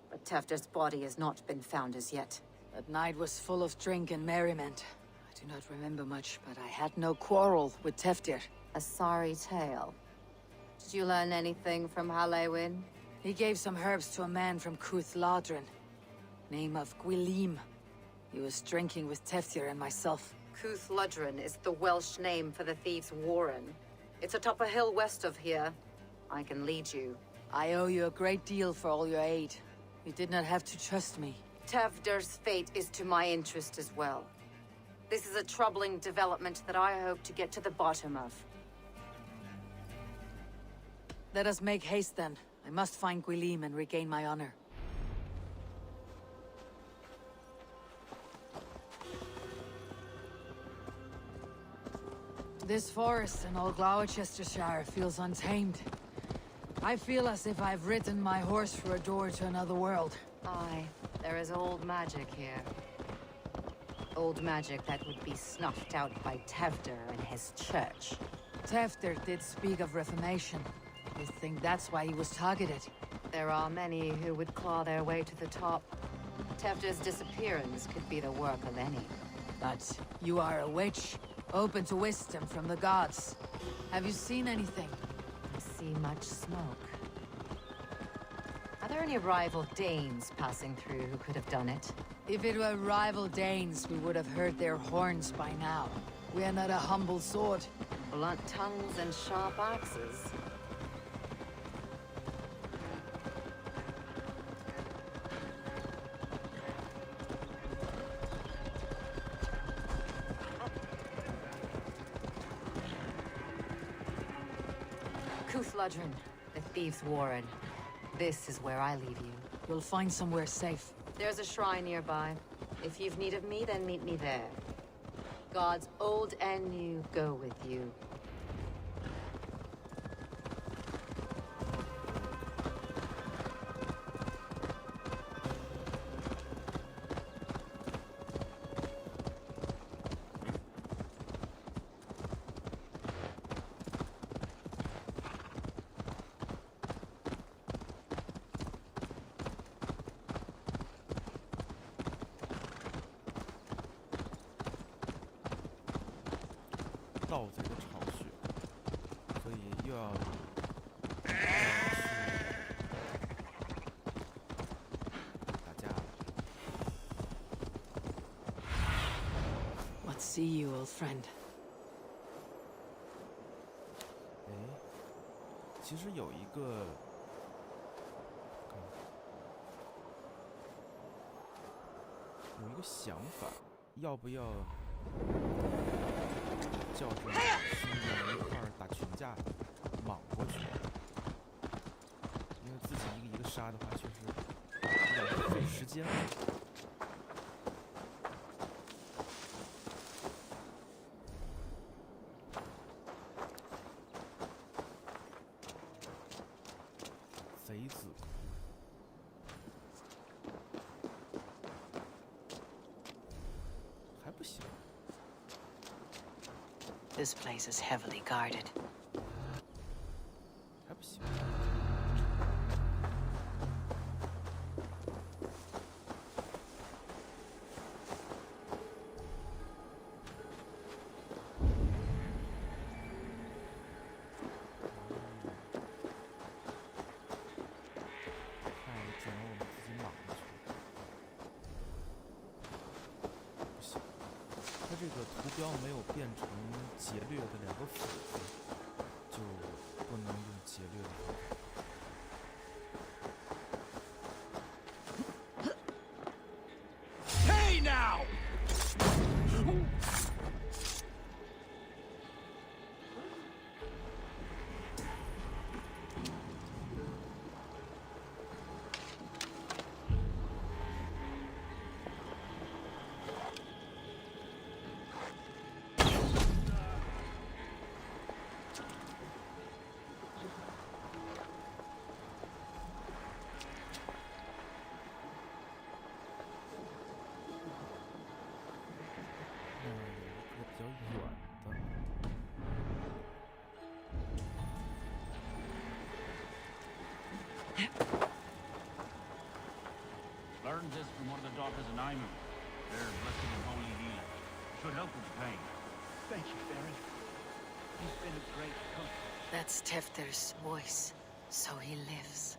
But Tefder's body has not been found as yet. That night was full of drink and merriment. I do not remember much, but I had no quarrel with Tefder. A sorry tale. Did you learn anything from Halliwyn? He gave some herbs to a man from Cúthladrin. Name of Gwilym. He was drinking with Tefder and myself. Cúthladrin is the Welsh name for the thieves' warren. It's atop a hill west of here. I can lead you. I owe you a great deal for all your aid. You did not have to trust me. Tefder's fate is to my interest as well. This is a troubling development that I hope to get to the bottom of. Let us make haste then. I must find Gwilym and regain my honor. This forest in all Gloucestershire feels untamed. I feel as if I've ridden my horse through a door to another world. Aye, there is old magic here. Old magic that would be snuffed out by Tefder and his church. Tefder did speak of reformation. You think that's why he was targeted? There are many who would claw their way to the top. Tefder's disappearance could be the work of any. But you are a witch, open to wisdom from the gods. Have you seen anything? I see much smoke. Are there any rival Danes passing through who could have done it? If it were rival Danes, we would have heard their horns by now. We are not a humble sword. Blunt tongues and sharp axes. Cúthladrin, the thieves' warren. This is where I leave you. You'll find somewhere safe. There's a shrine nearby. If you've need of me, then meet me there. Gods old and new go with you. 盗贼的巢穴，所以又要打架了。What see you, old friend? 哎，其实有一个，想法，要不要叫着兄弟们一块儿打群架，莽过去？因为自己一个一个杀的话，确实有点费时间。贼子。 This place is heavily guarded. 还不行。看，只能我们自己莽过去。不行。 它这个图标没有变成劫掠的两个斧子，就不能用劫掠的方法。Hey now! Learned this from one of the daughters of Naimu. They're blessed and holy healer. Should help with the pain. Thank you, Baron. You've been a great comfort. That's Tefter's voice, so he lives.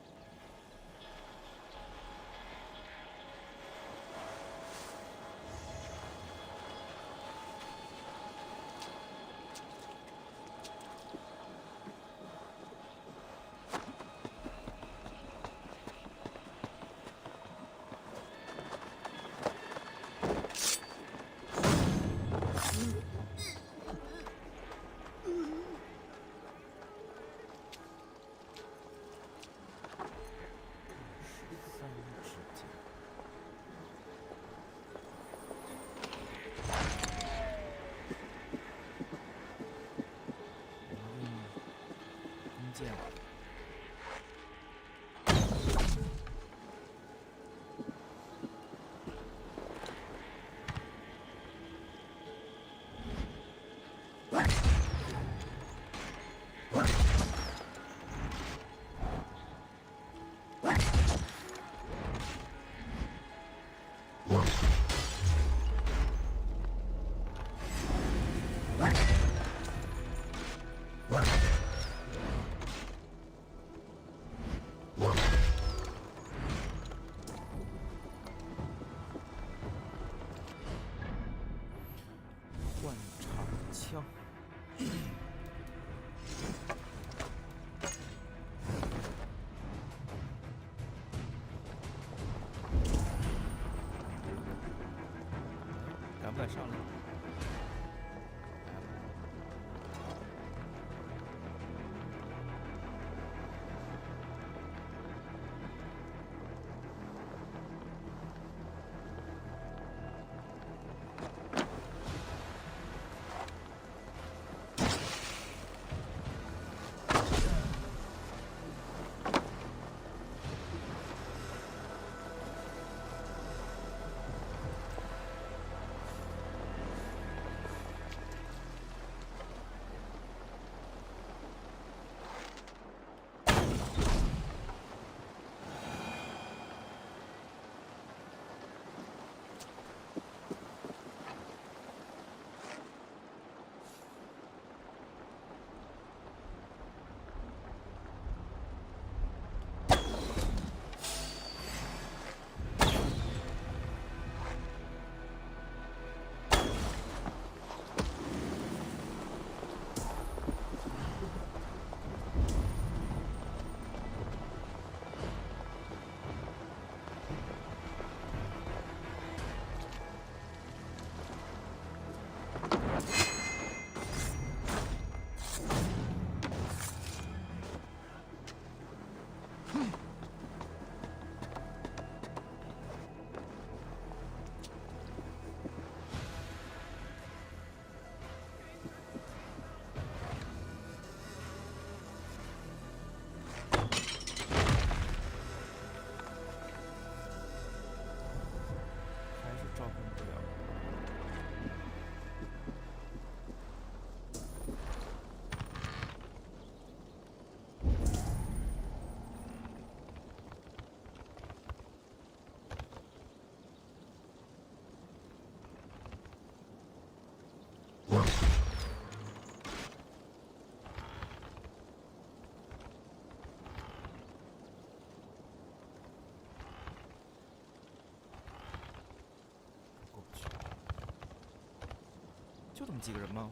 这么几个人吗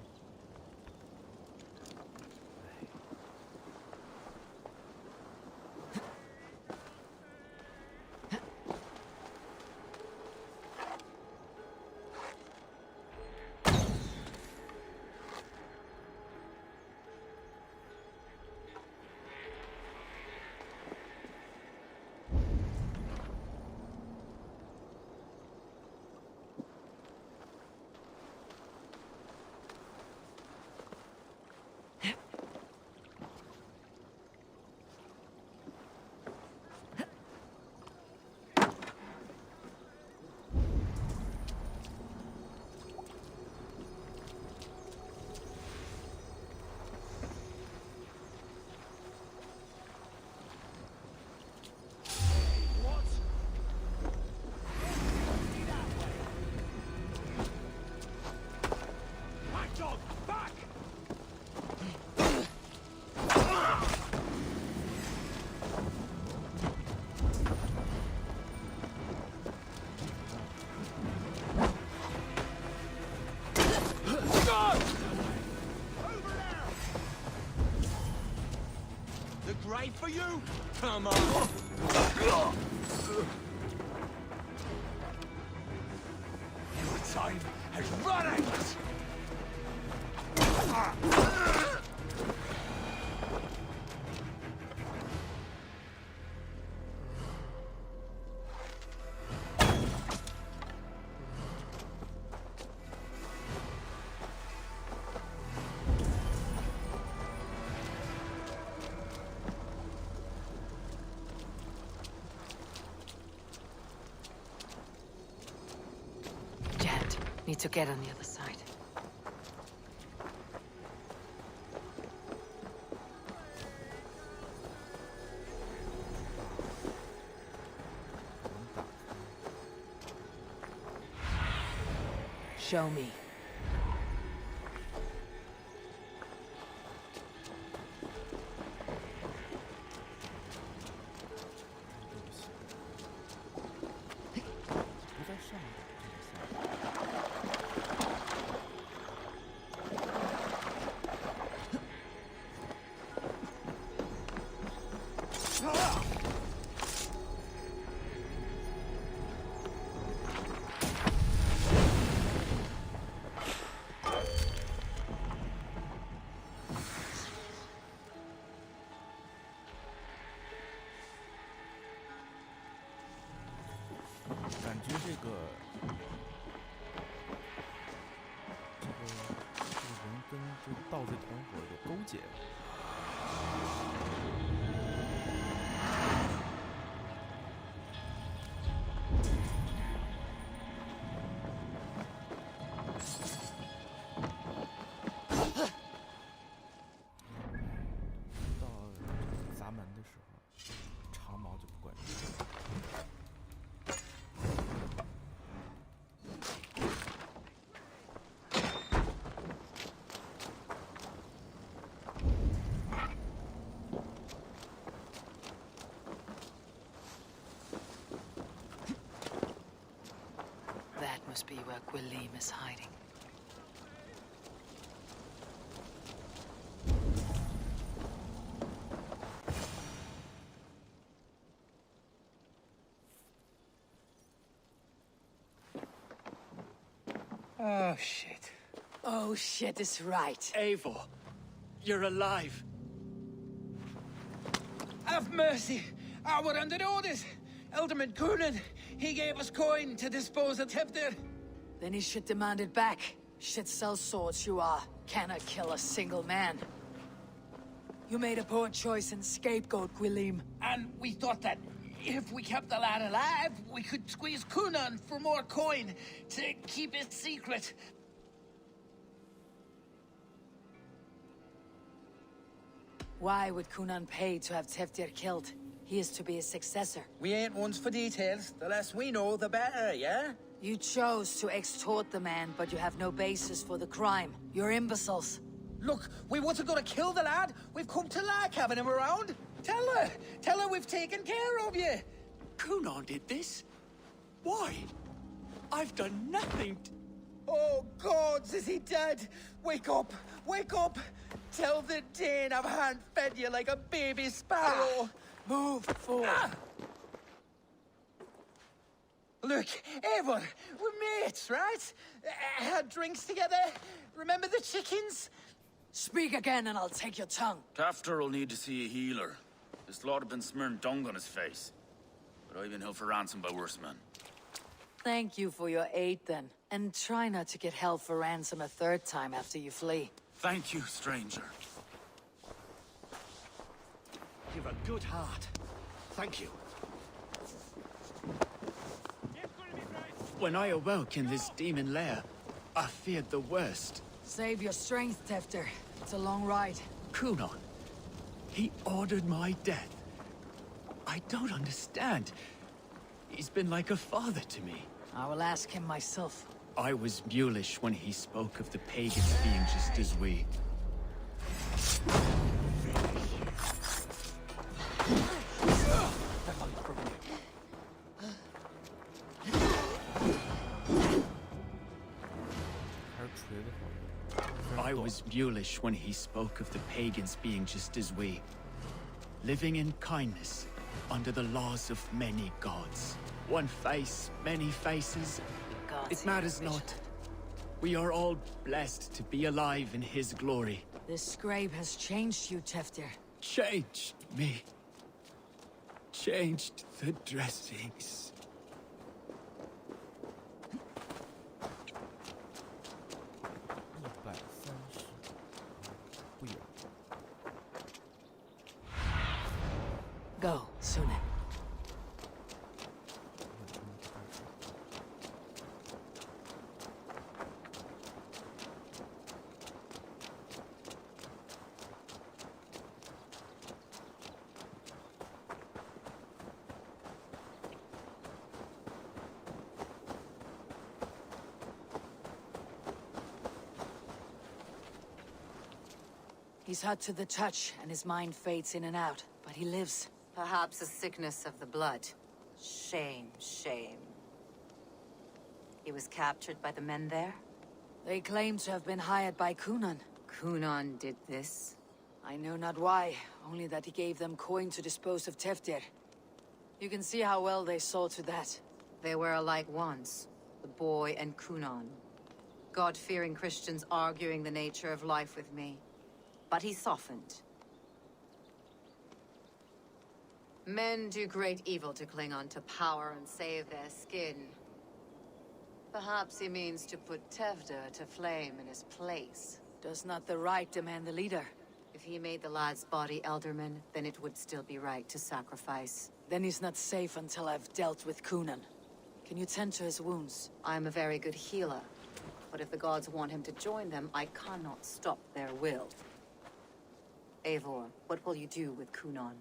？Great for you? Come on! Your time has run out! Need to get on the other side. Show me.感觉这个人跟这个盗贼团伙有勾结。到砸门的时候，长矛就不管用。That must be where Gwilym is hiding. Oh, shit. Oh, shit is right. Eivor, you're alive. Have mercy. We're under orders. Alderman Coonan, he gave us coin to dispose of Tepter. Then he should demand it back. Shit sells swords, you are. Cannot kill a single man. You made a poor choice in scapegoat, Gwilym. And we thought that if we kept the lad alive, we could squeeze Coonan for more coin to keep it secret. Why would Coonan pay to have Teftir killed? He is to be his successor. We ain't ones for details. The less we know, the better, yeah? You chose to extort the man, but you have no basis for the crime. You're imbeciles. Look, we wasn't gonna kill the lad. We've come to like having him around. Tell her we've taken care of you. Coonan did this? Why? I've done nothing. Oh, gods, is he dead? Wake up! Wake up! Tell the Dane I've hand-fed you like a baby sparrow! Move forward. Look, Eivor, we're mates, right? Had drinks together? Remember the chickens? Speak again and I'll take your tongue. Tafter will need to see a healer. This lord have been smearing dung on his face. But I've been held for ransom by worse men. Thank you for your aid, then. And try not to get held for ransom a third time after you flee. Thank you, stranger. You've a good heart. Thank you. When I awoke in this demon lair, I feared the worst. Save your strength, Tefter. It's a long ride. Kunon. He ordered my death. I don't understand. He's been like a father to me. I will ask him myself. I was mulish when he spoke of the pagans being just as we. I was mulish when he spoke of the pagans being just as we. Living in kindness, under the laws of many gods. One face, many faces. It matters not. We are all blessed to be alive in his glory. This scrape has changed you, Tefter. Changed me. Changed the dressings. Go, Sune. He's hot to the touch, and his mind fades in and out, but he lives. Perhaps a sickness of the blood. Shame, shame. He was captured by the men there? They claim to have been hired by Kunan. Kunan did this? I know not why, only that he gave them coin to dispose of Teftir. You can see how well they saw to that. They were alike once, the boy and Kunan. God-fearing Christians arguing the nature of life with me. But he softened. Men do great evil to cling on to power and save their skin. Perhaps he means to put Tevder to flame in his place. Does not the right demand the leader? If he made the lad's body Elderman, then it would still be right to sacrifice. Then he's not safe until I've dealt with Kunan. Can you tend to his wounds? I'm a very good healer. But if the gods want him to join them, I cannot stop their will. Eivor, what will you do with Kunan?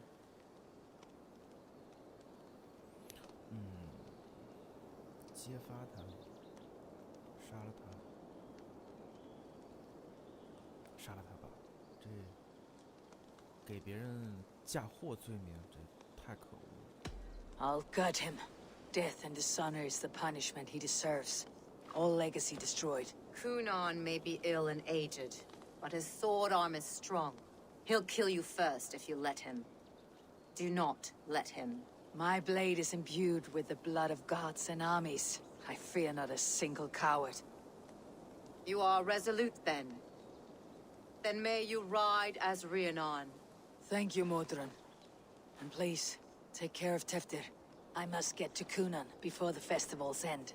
I'll gut him. Death and dishonor is the punishment he deserves. All legacy destroyed. Kunan may be ill and aged, but his sword arm is strong. He'll kill you first if you let him. Do not let him. My blade is imbued with the blood of gods and armies. I fear not a single coward. You are resolute, then. Then may you ride as Rhiannon. Thank you, Modron. And please, take care of Teftir. I must get to Kunan before the festival's end.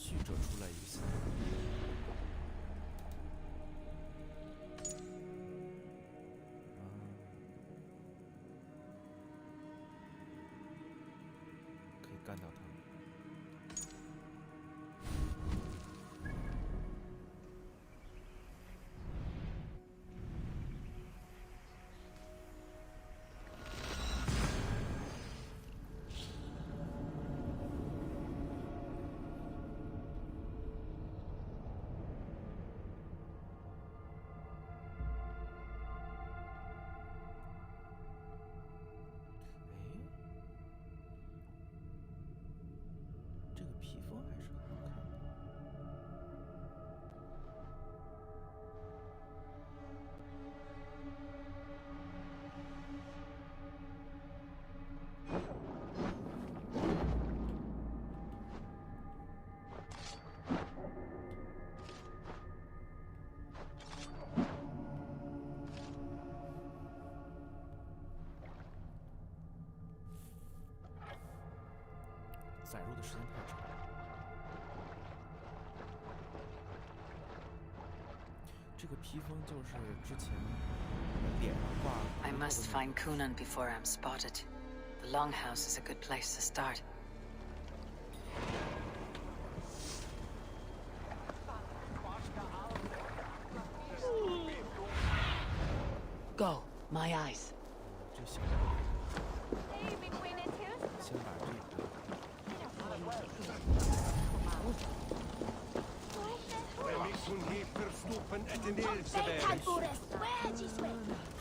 续者出了一个新的。可以干掉他。这个披风还是很好看的。载入的时间太长了。这个披风就是之前脸上挂。I must find Kunan before I'm spotted. The Longhouse is a good place to start. Go, my eyes. 这小先把这个。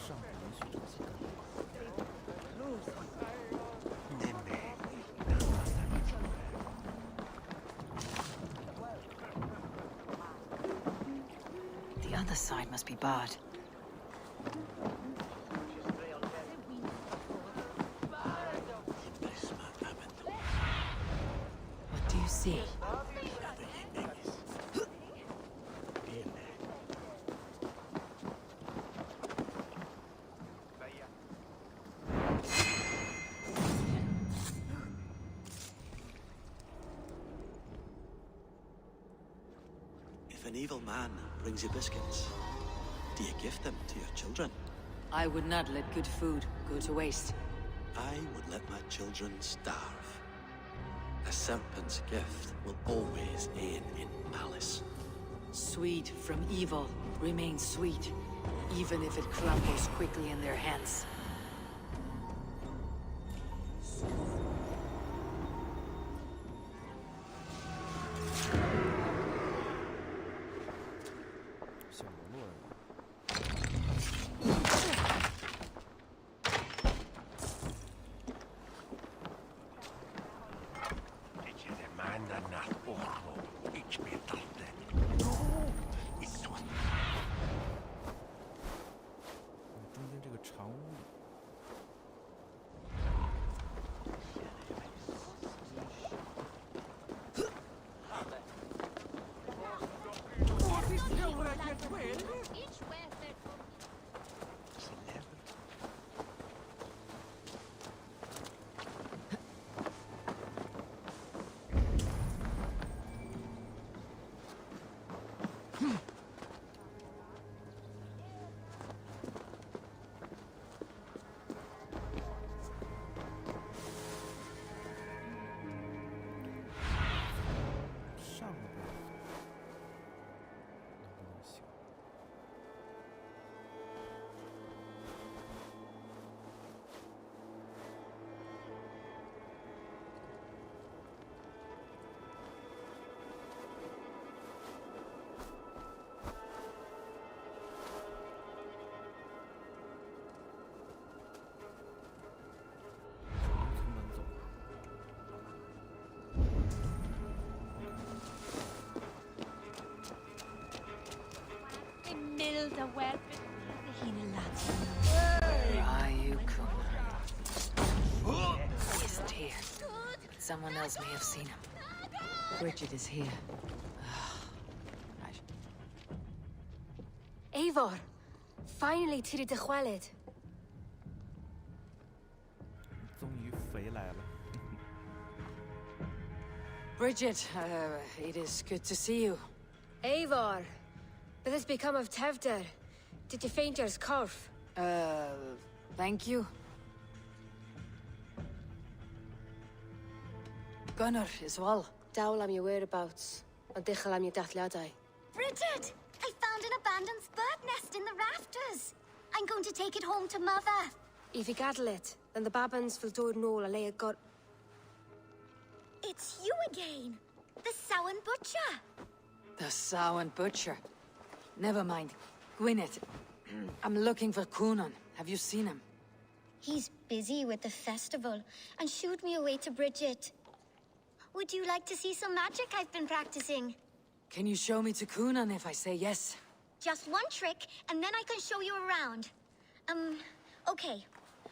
上盘去找西干。The other side must be barred. What do you see? If an evil man brings you biscuits, do you give them to your children? I would not let good food go to waste. I would let my children starve. A serpent's gift will always end in malice. Sweet from evil remains sweet, even if it crumbles quickly in their hands. 小喽啰儿。中间这个长屋里。上个边能不能行？从门走。Where are you, Kunan? He isn't here. But someone else may have seen him. Bridget is here. Right. Eivor, finally tiri de chwaled. 终于回来了。Bridget, it is good to see you. Eivor, what has become of Tevder? Did you faint your scarf? Thank you. Gunnar as well. Dawl am your whereabouts, and dichel am your dathliadai. Bridget! I found an abandoned bird nest in the rafters. I'm going to take it home to Mother. If you gaddle it, then the babans will do it all a lay a got. It's you again. The Samhain Butcher. The Samhain Butcher. Never mind. Gwyneth, I'm looking for Coonan. Have you seen him? He's busy with the festival and shooed me away to Bridget. Would you like to see some magic I've been practicing? Can you show me to Coonan if I say yes? Just one trick, and then I can show you around. Okay.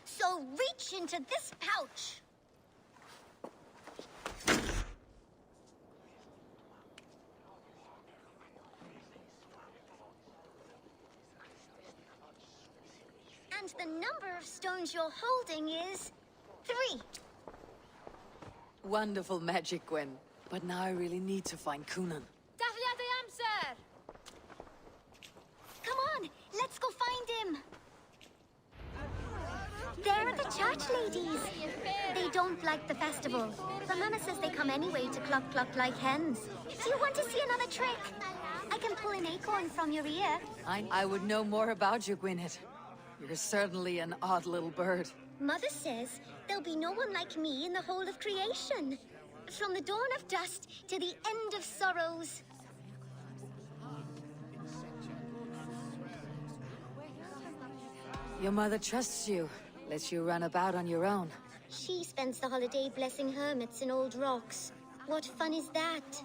So reach into this pouch. And the number of stones you're holding is 3. Wonderful magic, Gwen. But now I really need to find Coonan. Sir! Come on, let's go find him. There are the church ladies. They don't like the festival, but Mama says they come anyway to cluck cluck like hens. Do you want to see another trick? I can pull an acorn from your ear. I would know more about you, Gwyneth. You're certainly an odd little bird. Mother says there'll be no one like me in the whole of creation. From the dawn of dust to the end of sorrows. Your mother trusts you, lets you run about on your own. She spends the holiday blessing hermits in old rocks. What fun is that?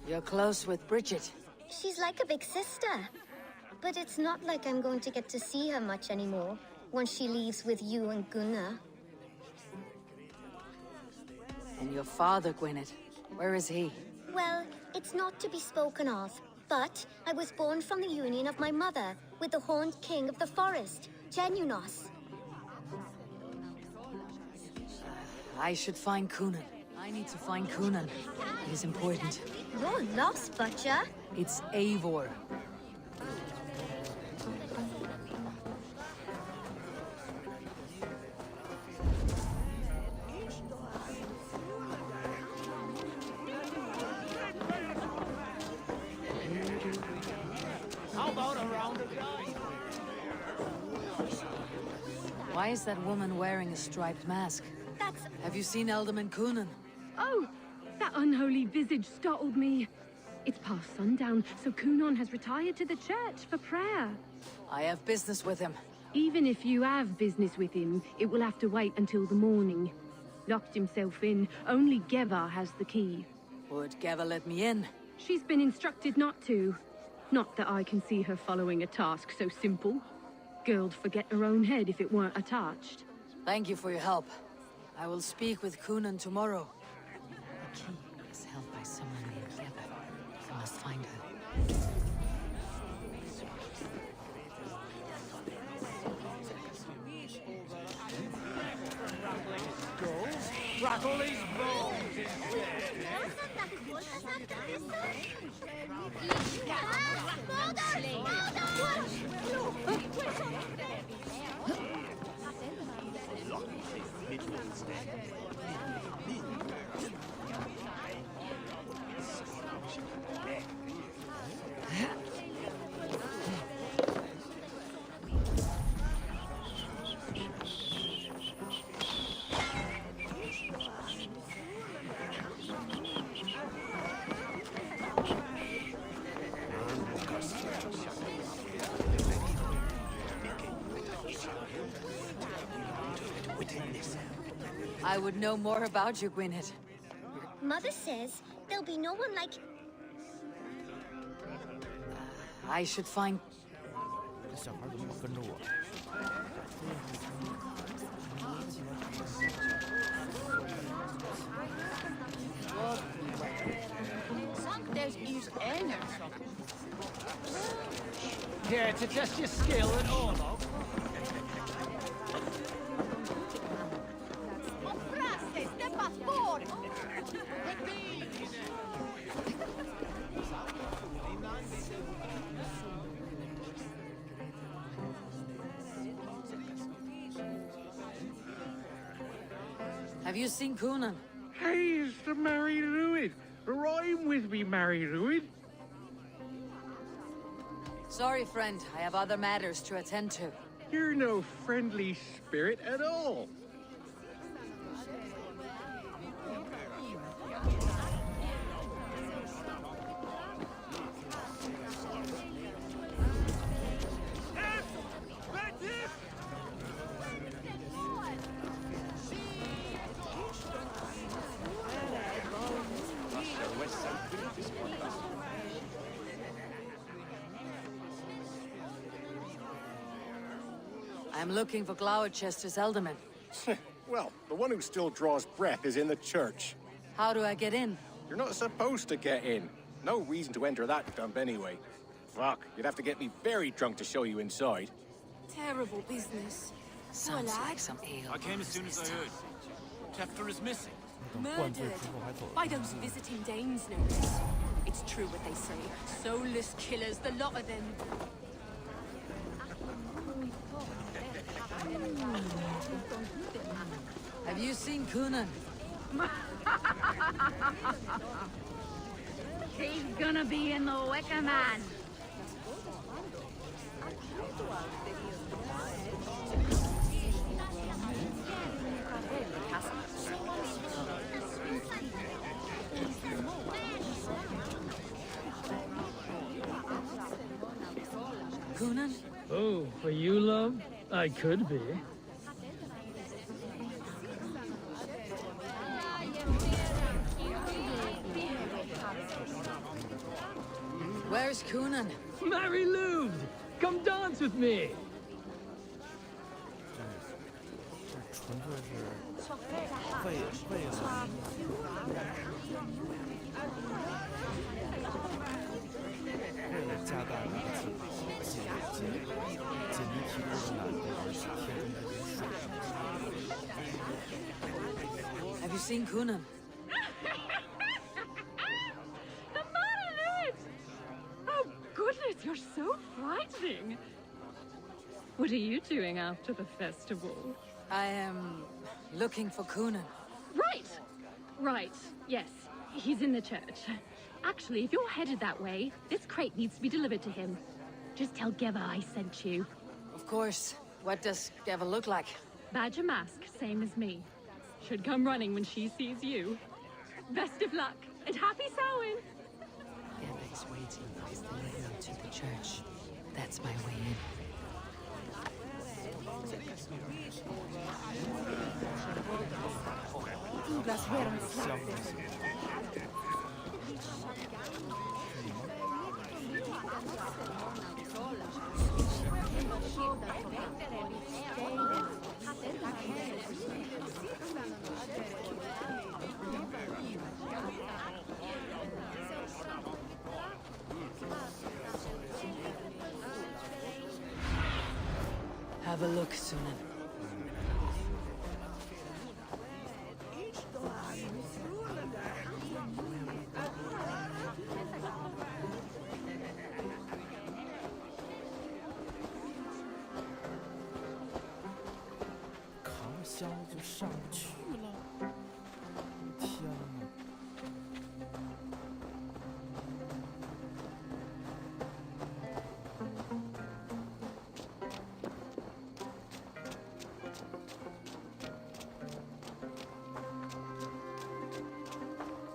You're close with Bridget. She's like a big sister. But it's not like I'm going to get to see her much anymore once she leaves with you and Gunnar. And your father, Gwyneth, where is he? Well, it's not to be spoken of, but I was born from the union of my mother with the Horned King of the Forest, Genunos. I should find Coonan. I need to find Coonan. It is important. You're lost, Butcher. It's Eivor. Why is that woman wearing a striped mask? Have you seen Alderman Coonan? Oh, that unholy visage startled me. It's past sundown, so Coonan has retired to the church for prayer. I have business with him. Even if you have business with him, it will have to wait until the morning. Locked himself in. Only Geva has the key. Would Geva let me in? She's been instructed not to. Not that I can see her following a task so simple. Girl'd forget her own head if it weren't attached. Thank you for your help. I will speak with Coonan tomorrow. The key is held by someone named Geva. I must find her. Rattle his bones instead. I would know more about you, Gwyneth. Mother says there'll be no one like... I should find... Here to test your skill at Orlog. Have you seen Coonan? He's the Mary Lwyd. Rhyme with me, Mary Lwyd. Sorry, friend. I have other matters to attend to. You're no friendly spirit at all. I'm looking for Gloucester's alderman. Well, the one who still draws breath is in the church. How do I get in? You're not supposed to get in. No reason to enter that dump anyway. Fuck, you'd have to get me very drunk to show you inside. Terrible business. Sounds like some ale. I came as soon as I heard. Tefter is missing. Murdered by those visiting Danes, no less. It's true what they say. Soulless killers, the lot of them. Have you seen Coonan? He's gonna be in the Wicker Man. Coonan? Oh, for you, love? I could be. Where's Coonan? Mary Lwyd! Come dance with me! 这纯粹是为了加大这个解谜题目的难度而去添这些水。Have you seen Coonan? Goodness, you're so frightening. What are you doing after the festival? I am looking for Coonan. Right. Yes, he's in the church. Actually, if you're headed that way, this crate needs to be delivered to him. Just tell Geva I sent you. Of course. What does Geva look like? Badger mask, same as me. Should come running when she sees you. Best of luck, and happy Samhain! Geva is waiting as they lead to the church. That's my way in. Have a look, Sunan.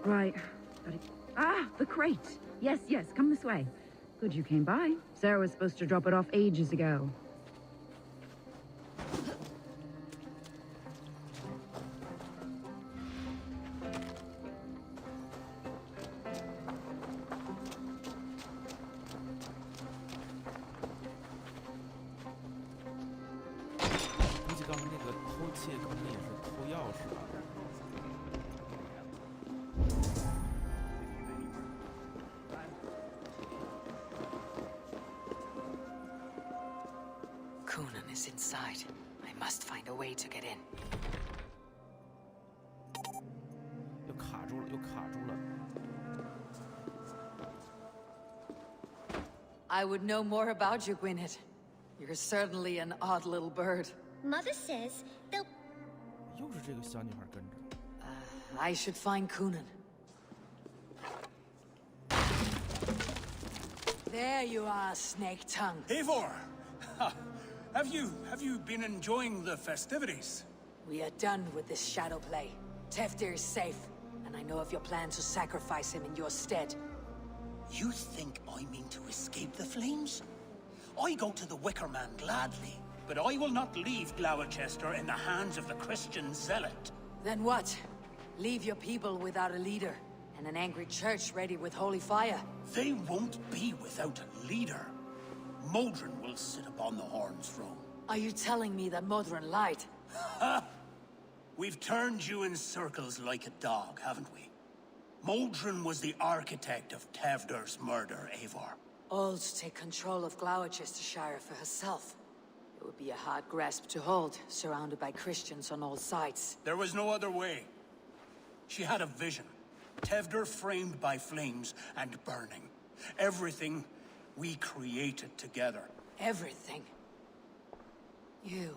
Right. The crate. Yes, come this way. Good you came by. Sarah was supposed to drop it off ages ago. Coonan is inside. I must find a way to get in. 又卡住了。 I would know more about you, Gwynedd. You're certainly an odd little bird. Mother says they'll... 又是这个小女孩跟着。I should find Kunan. There you are, Snake Tongue. Eivor! Have you been enjoying the festivities? We are done with this shadow play. Teftir is safe, and I know of your plan to sacrifice him in your stead. You think I mean to escape the flames? I go to the Wicker Man gladly, but I will not leave Gloucester in the hands of the Christian zealot. Then what? Leave your people without a leader, and an angry church ready with holy fire? They won't be without a leader. Modron will sit upon the Horn's throne. Are you telling me that Modron lied? Ha! We've turned you in circles like a dog, haven't we? Modron was the architect of Tevder's murder, Eivor. All to take control of Gloucestershire for herself. It would be a hard grasp to hold, surrounded by Christians on all sides. There was no other way. She had a vision. Tevder framed by flames and burning. Everything we created together. Everything? You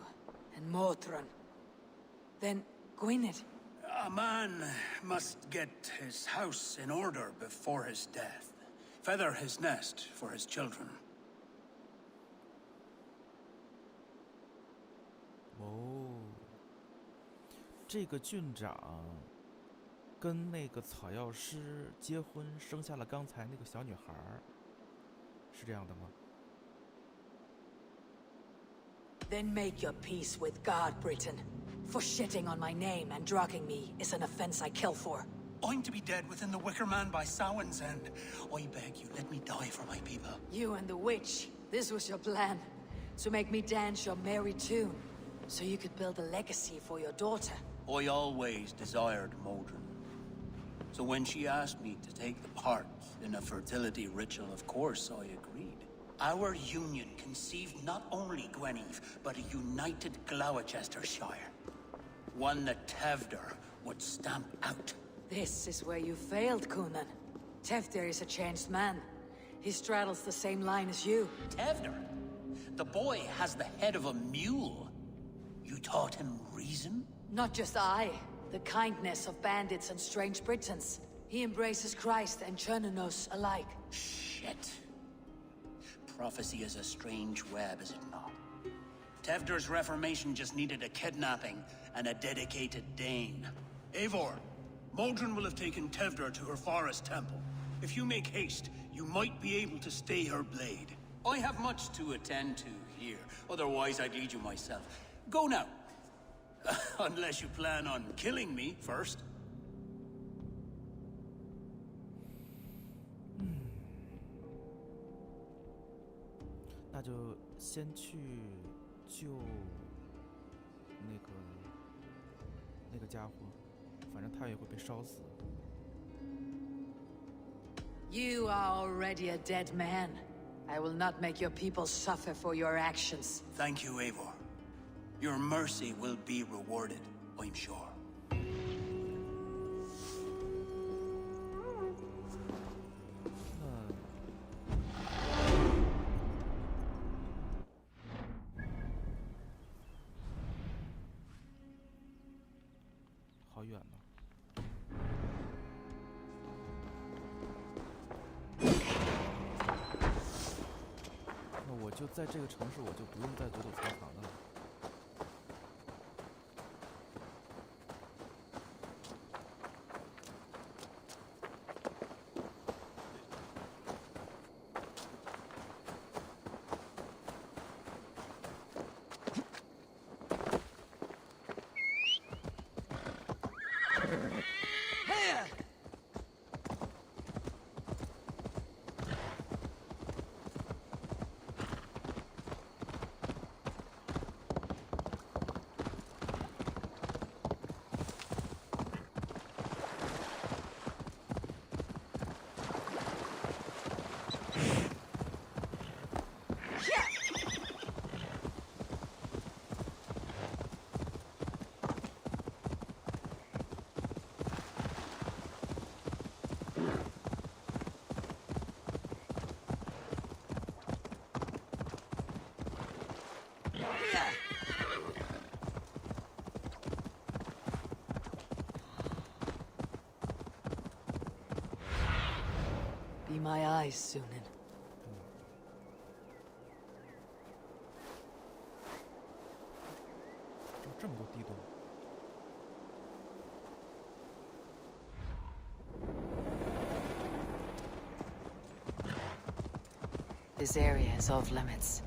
and Modron. Then Gwynedd. A man must get his house in order before his death. Feather his nest for his children. 哦，这个郡长跟那个草药师结婚，生下了刚才那个小女孩，是这样的吗？ Then make your peace with God, Britain. For shitting on my name and drugging me is an offense I kill for. I'm to be dead within the Wicker Man by Samhain's end. I beg you, let me die for my people. You and the witch, this was your plan. To make me dance your merry tune. So you could build a legacy for your daughter. I always desired Modron. So when she asked me to take the part in a fertility ritual, of course I agreed. Our union conceived not only Gweneve, but a united Gloucestershire. One that Tevder would stamp out. This is where you failed, Kunan. Teftir is a changed man. He straddles the same line as you. Tevder? The boy has the head of a mule. You taught him reason? Not just I. The kindness of bandits and strange Britons. He embraces Christ and Chernonos alike. Shit. Prophecy is a strange web, is it not? Tevder's reformation just needed a kidnapping and a dedicated Dane. Eivor, Modron will have taken Tevder to her forest temple. If you make haste, you might be able to stay her blade. I have much to attend to here, otherwise I'd lead you myself. Go now. Unless you plan on killing me first. 那就先去救那个家伙，反正他也会被烧死。You are already a dead man. I will not make your people suffer for your actions. Thank you, Eivor. Your mercy will be rewarded, I'm sure. 好远呢。那我就在这个城市，我就不用再躲躲藏藏的了。Be my eyes, Sunan. 这么多地洞。 This area is off limits.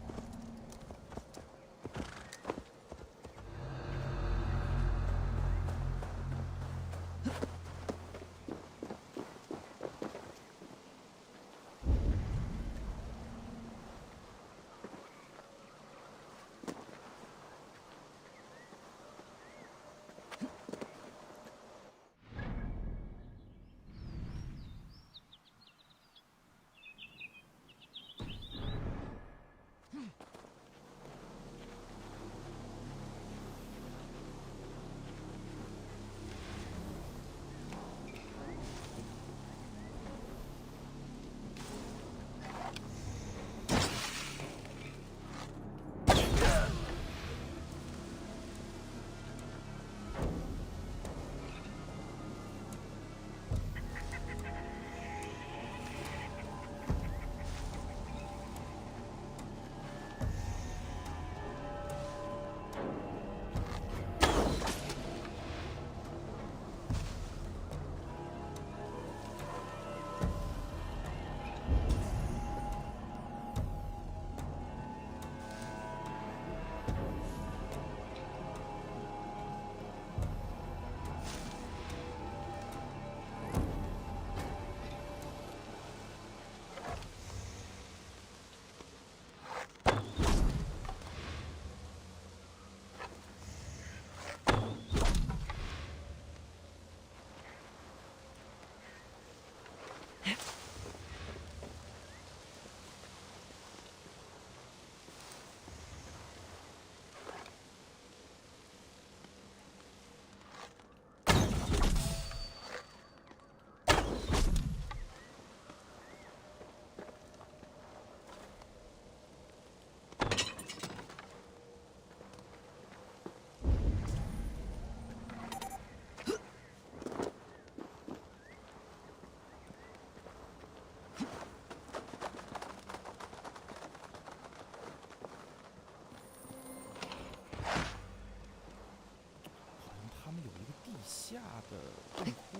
下的洞窟。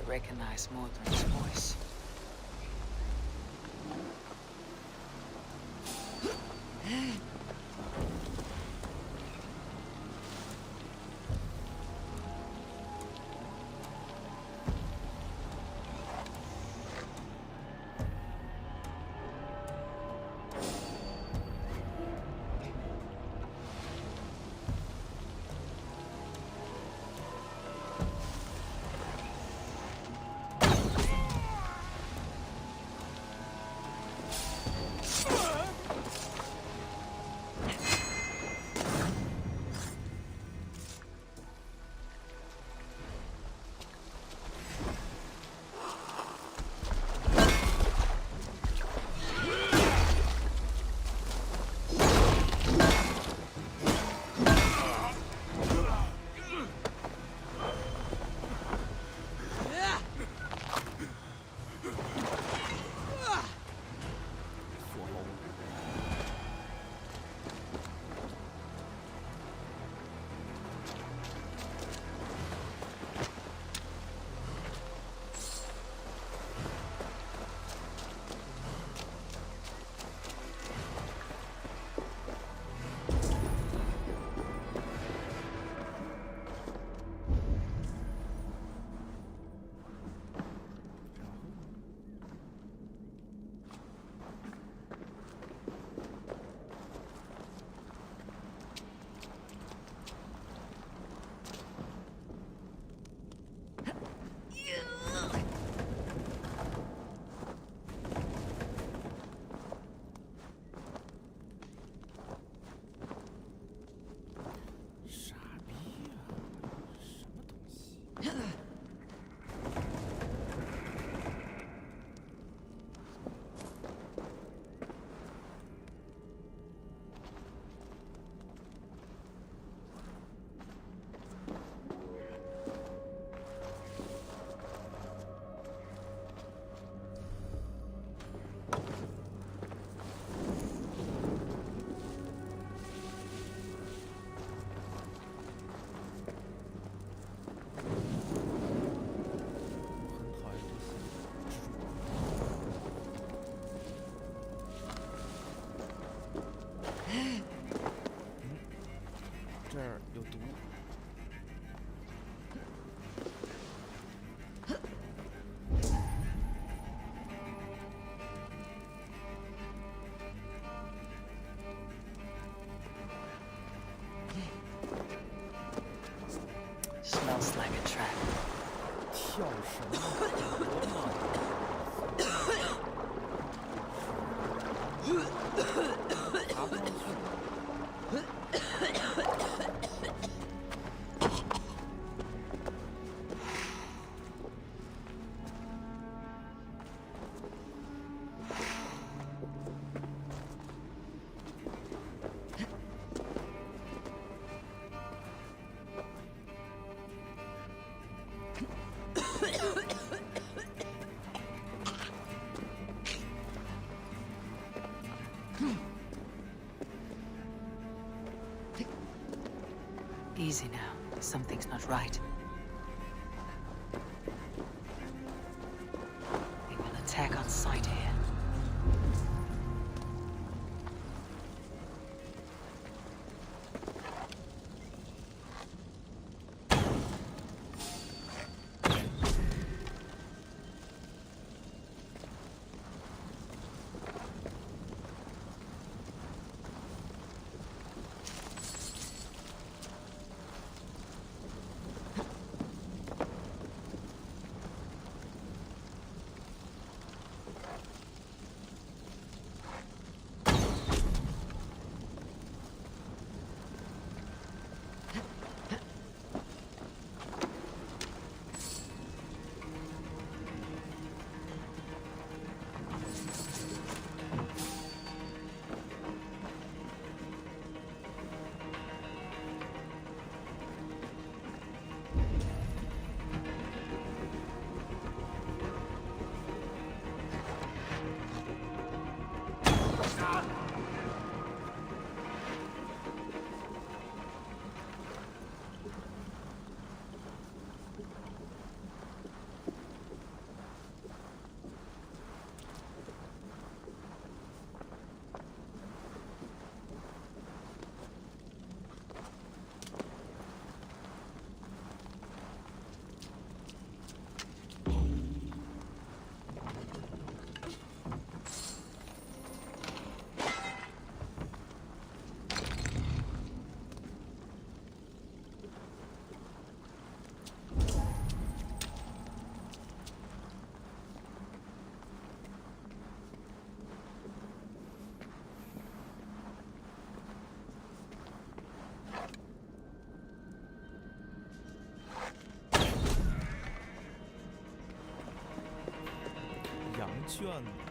Recognize Mordred's voice. Easy now. Something's not right. They will attack on sight here.卷。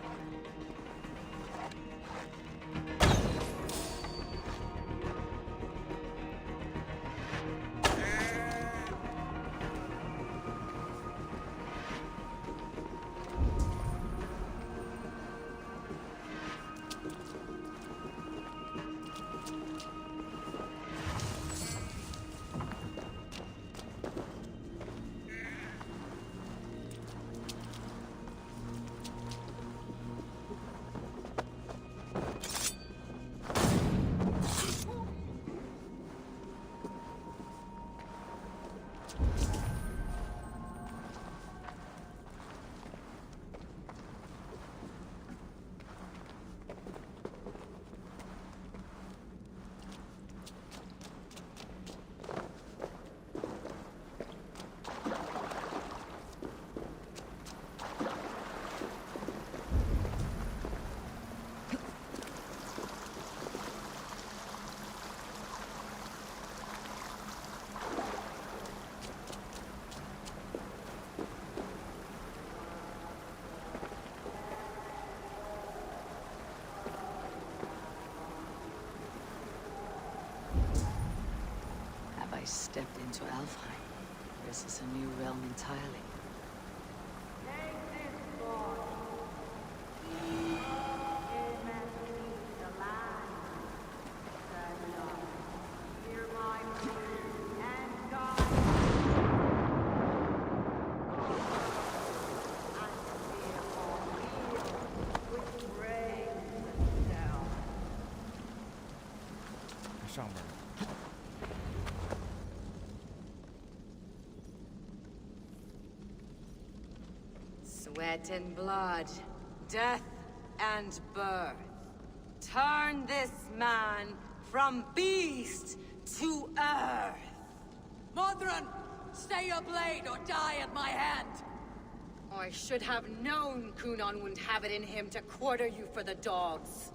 I stepped into Alfheim. This is a new realm entirely.上面。 Sweat and blood, death and birth. Turn this man from beast to earth. Modron, stay your blade or die at my hand. I should have known Kunon wouldn't have it in him to quarter you for the dogs.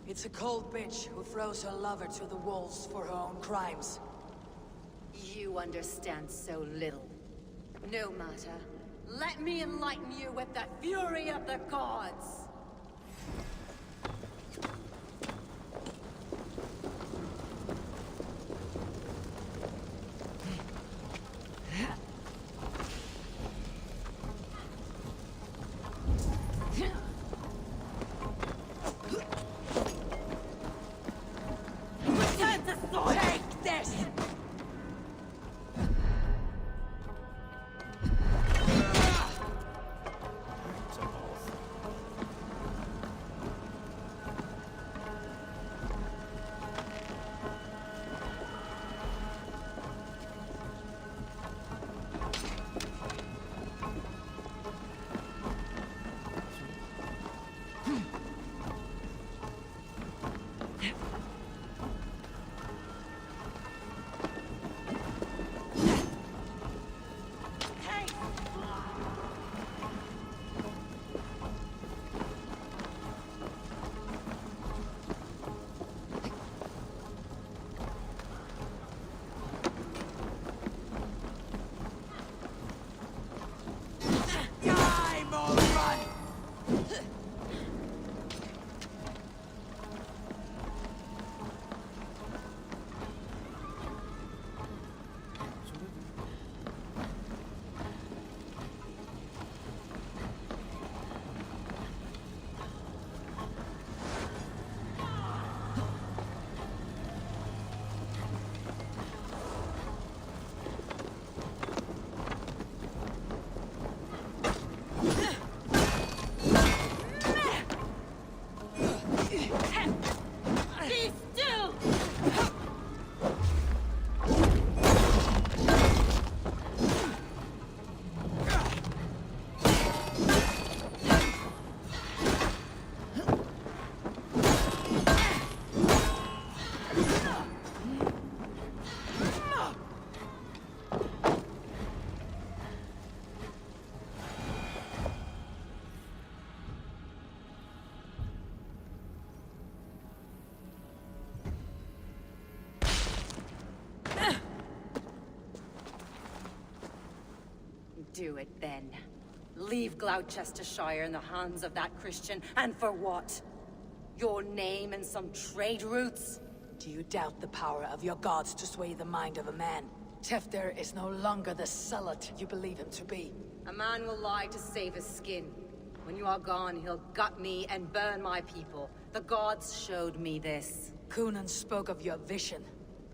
It's a cold bitch who throws her lover to the wolves for her own crimes. You understand so little. No matter. Let me enlighten you with the fury of the gods! Return the sword! Take this! do it then. Leave Gloucestershire in the hands of that Christian, and for what? Your name and some trade routes? Do you doubt the power of your gods to sway the mind of a man? Tefter is no longer the zealot you believe him to be. A man will lie to save his skin. When you are gone, he'll gut me and burn my people. The gods showed me this. Cunan spoke of your vision.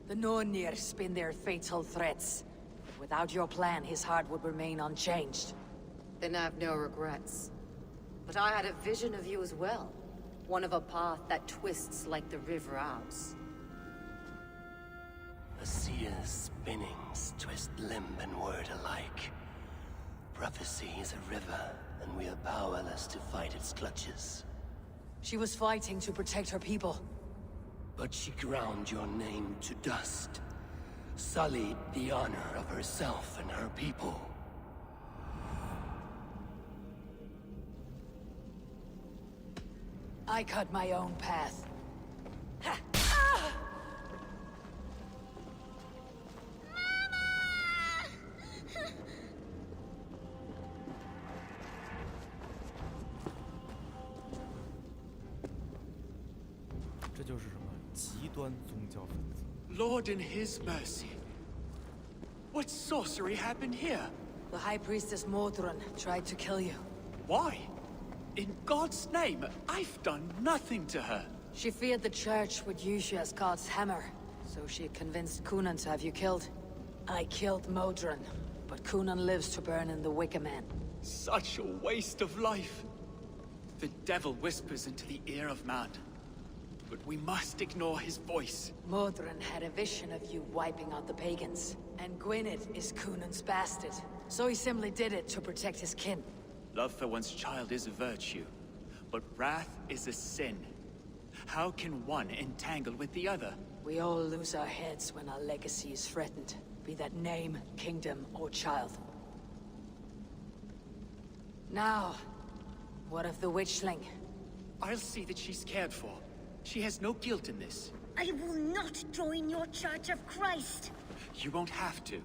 The Nornir spin their fatal threats. Without your plan, his heart would remain unchanged. Then I have no regrets. But I had a vision of you as well. One of a path that twists like the river Ouse. The seer's spinnings twist limb and word alike. Prophecy is a river, and we are powerless to fight its clutches. She was fighting to protect her people. But she ground your name to dust. Sullied the honor of herself and her people. I cut my own path. Lord in his mercy. What sorcery happened here? The High Priestess Modron tried to kill you. Why? In God's name, I've done nothing to her. She feared the Church would use you as God's hammer, so she convinced Cunan to have you killed. I killed Modron, but Cunan lives to burn in the Wicker Man. Such a waste of life. The devil whispers into the ear of man. But we must ignore his voice. Modron had a vision of you wiping out the pagans. And Gwynedd is Cunan's bastard. So he simply did it to protect his kin. Love for one's child is a virtue, but wrath is a sin. How can one entangle with the other? We all lose our heads when our legacy is threatened. Be that name, kingdom, or child. Now, what of the witchling? I'll see that she's cared for. She has no guilt in this. I will not join your Church of Christ. You won't have to.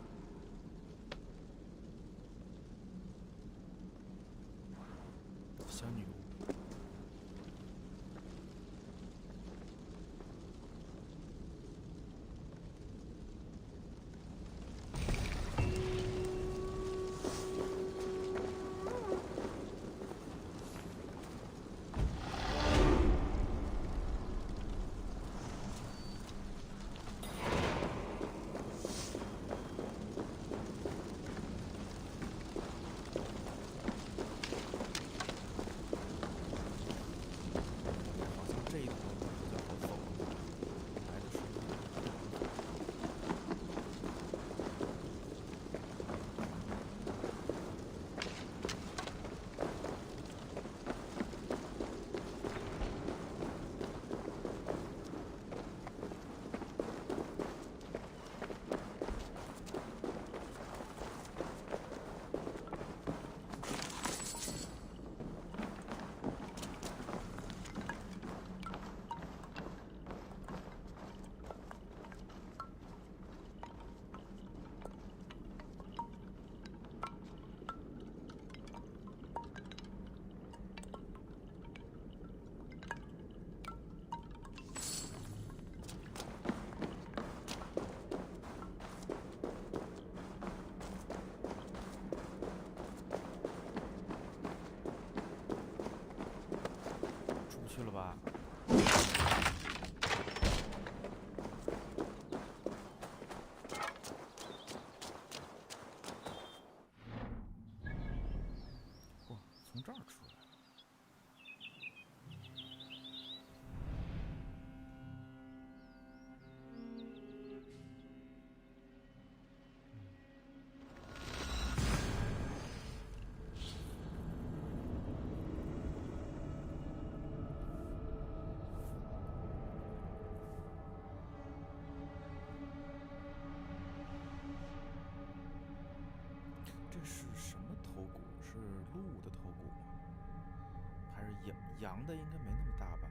羊的应该没那么大吧？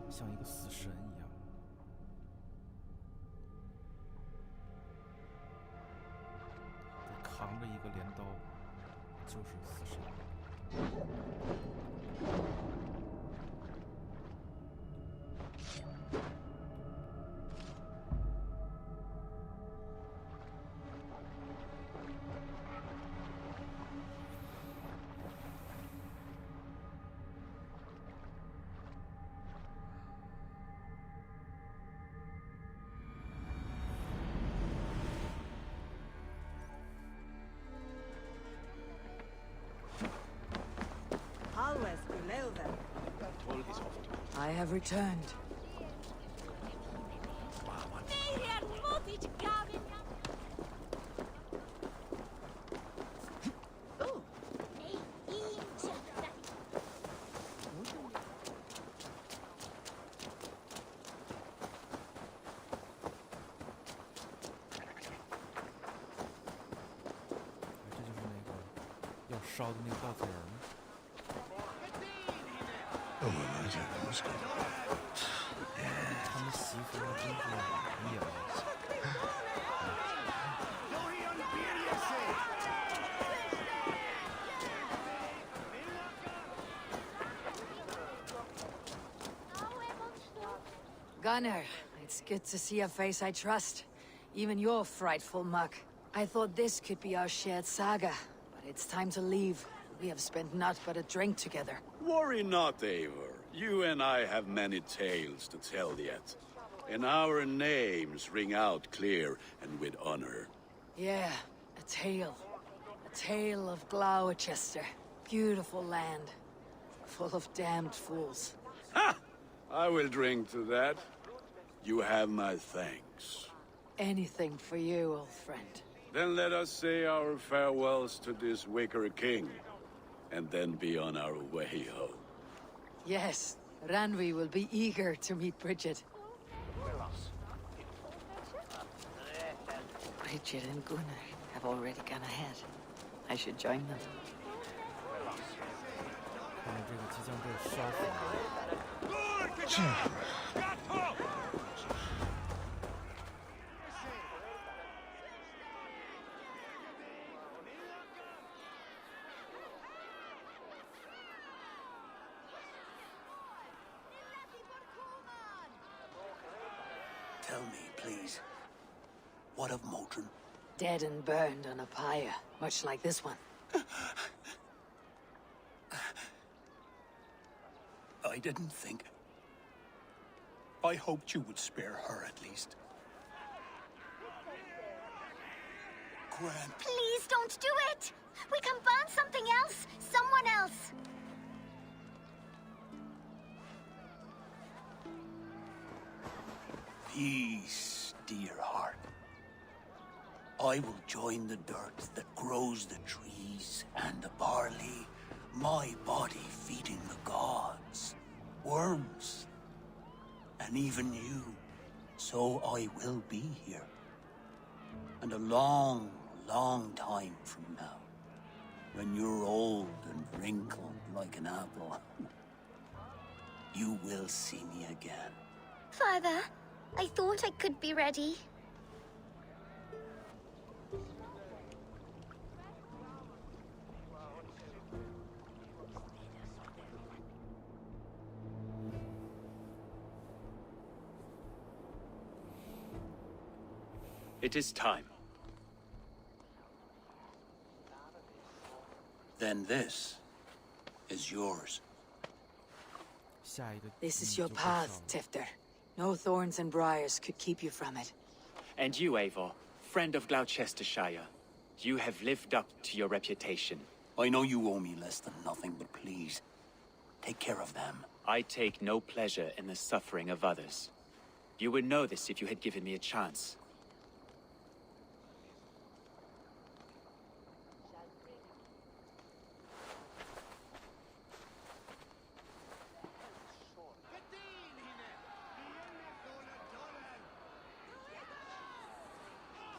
像一个死神一样。着一个镰刀，就是死神。I have returned. Gunnar, it's good to see a face I trust. Even your frightful muck. I thought this could be our shared saga, but it's time to leave. We have spent naught but a drink together. Worry not, Eivor. You and I have many tales to tell yet. And our names ring out clear and with honor. Yeah, a tale. A tale of Gloucester. Beautiful land. Full of damned fools. Ha! I will drink to that. You have my thanks. Anything for you, old friend. Then let us say our farewells to this wicker king, and then be on our way home. Yes, Ranvi will be eager to meet Bridget. Bridget and Gunnar have already gone ahead. I should join them. Tell me, please, what of Motrin? Dead and burned on a pyre, much like this one. I didn't think. I hoped you would spare her at least. Gran. Please don't do it! We can burn something else! Someone else! Peace, dear heart. I will join the dirt that grows the trees and the barley, my body feeding the gods, worms, and even you. So I will be here. And a long, long time from now, when you're old and wrinkled like an apple, you will see me again. Father, I thought I could be ready. It is time. Then this is yours. This is your path, Tifter. No thorns and briars could keep you from it. And you, Eivor, friend of Gloucestershire, you have lived up to your reputation. I know you owe me less than nothing, but please, take care of them. I take no pleasure in the suffering of others. You would know this if you had given me a chance.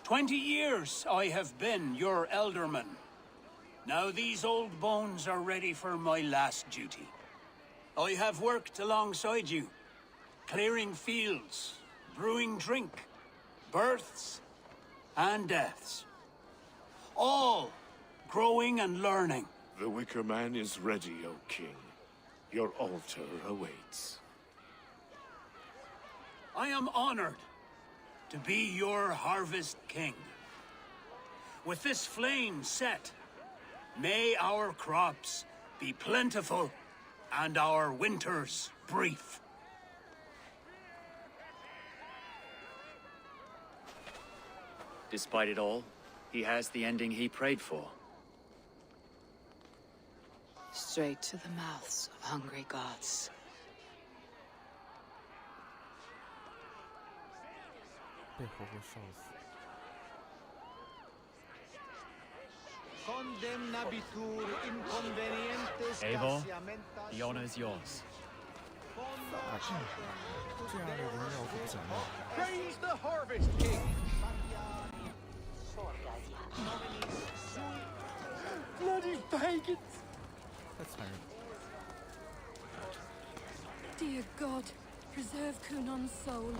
"20 years I have been your elderman. Now these old bones are ready for my last duty. I have worked alongside you, clearing fields, brewing drink, births and deaths. All growing and learning. The Wicker Man is ready, O King. Your altar awaits. I am honored to be your Harvest King. With this flame set, may our crops be plentiful and our winters brief. Despite it all, he has the ending he prayed for. Straight to the mouths of hungry gods. Eivor, the honor is yours. Praise the Harvest King! Bloody pagans! Dear God, preserve Kunon's soul.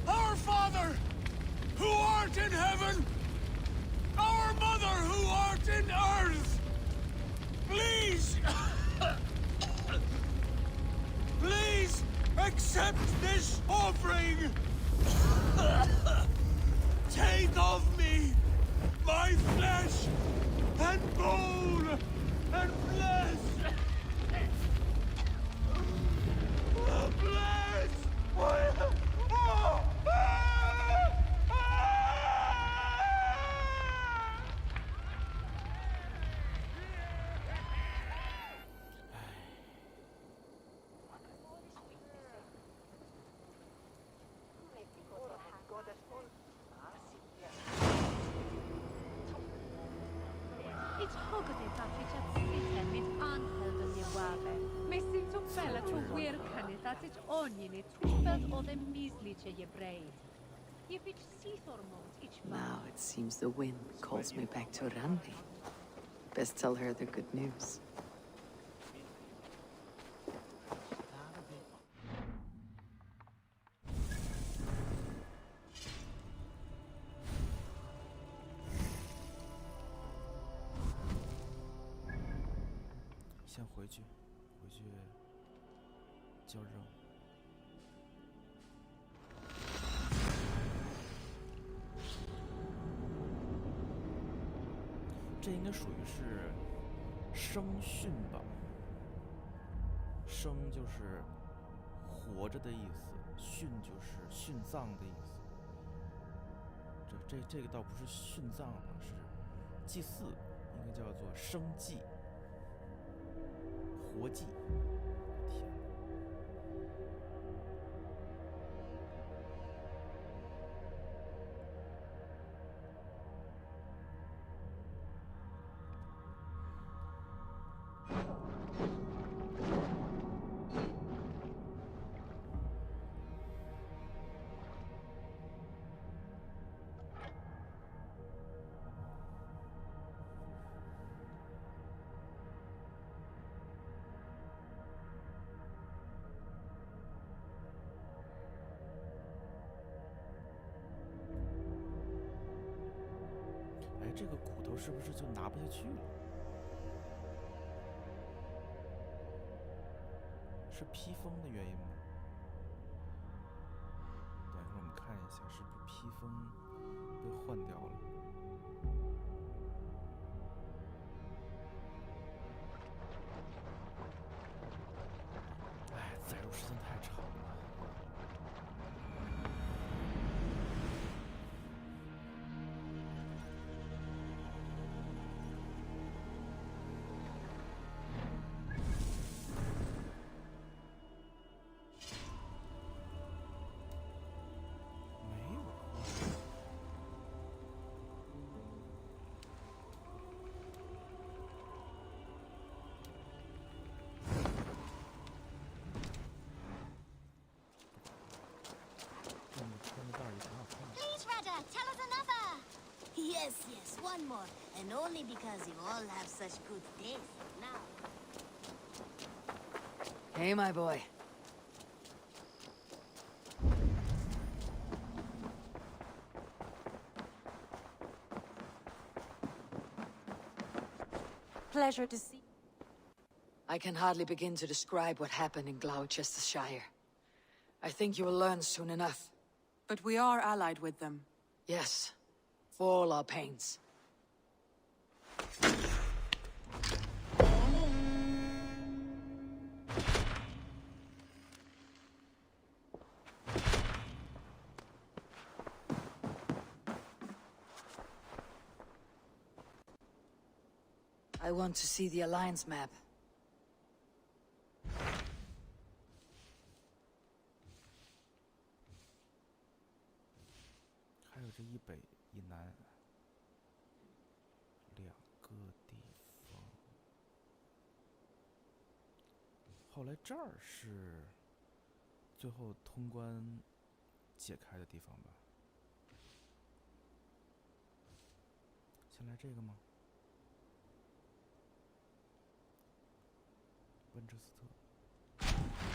Our Father, who art in heaven, our Mother, who art in earth, please, please accept this offering. Take of me my flesh and bone and bless. Bless. It's hogget att vi chat sitter med anhölden i wave. Messin tog fälla to werkanit att it onjini tupelt och det misliche je breid. Je fick sithormons ich Now it seems the wind calls me back to Randi. Best tell her the good news.先回去交任务。这应该属于是生殉吧？生就是活着的意思，殉就是殉葬的意思。这个倒不是殉葬了，是祭祀，应该叫做生祭。活祭，天哪！这个骨头是不是就拿不下去了？是披风的原因吗？等一会儿我们看一下，是不是披风被换掉了？哎，载入时间太长了。Yes, yes, one more. And only because you all have such good taste. Now. Hey, my boy. Pleasure to see. I can hardly begin to describe what happened in Gloucestershire. I think you will learn soon enough. But we are allied with them. Yes, for all our pains. I want to see the Alliance map. 还有这一北一南两个地方。后来这儿是最后通关解开的地方吧？先来这个吗？ 温彻斯特。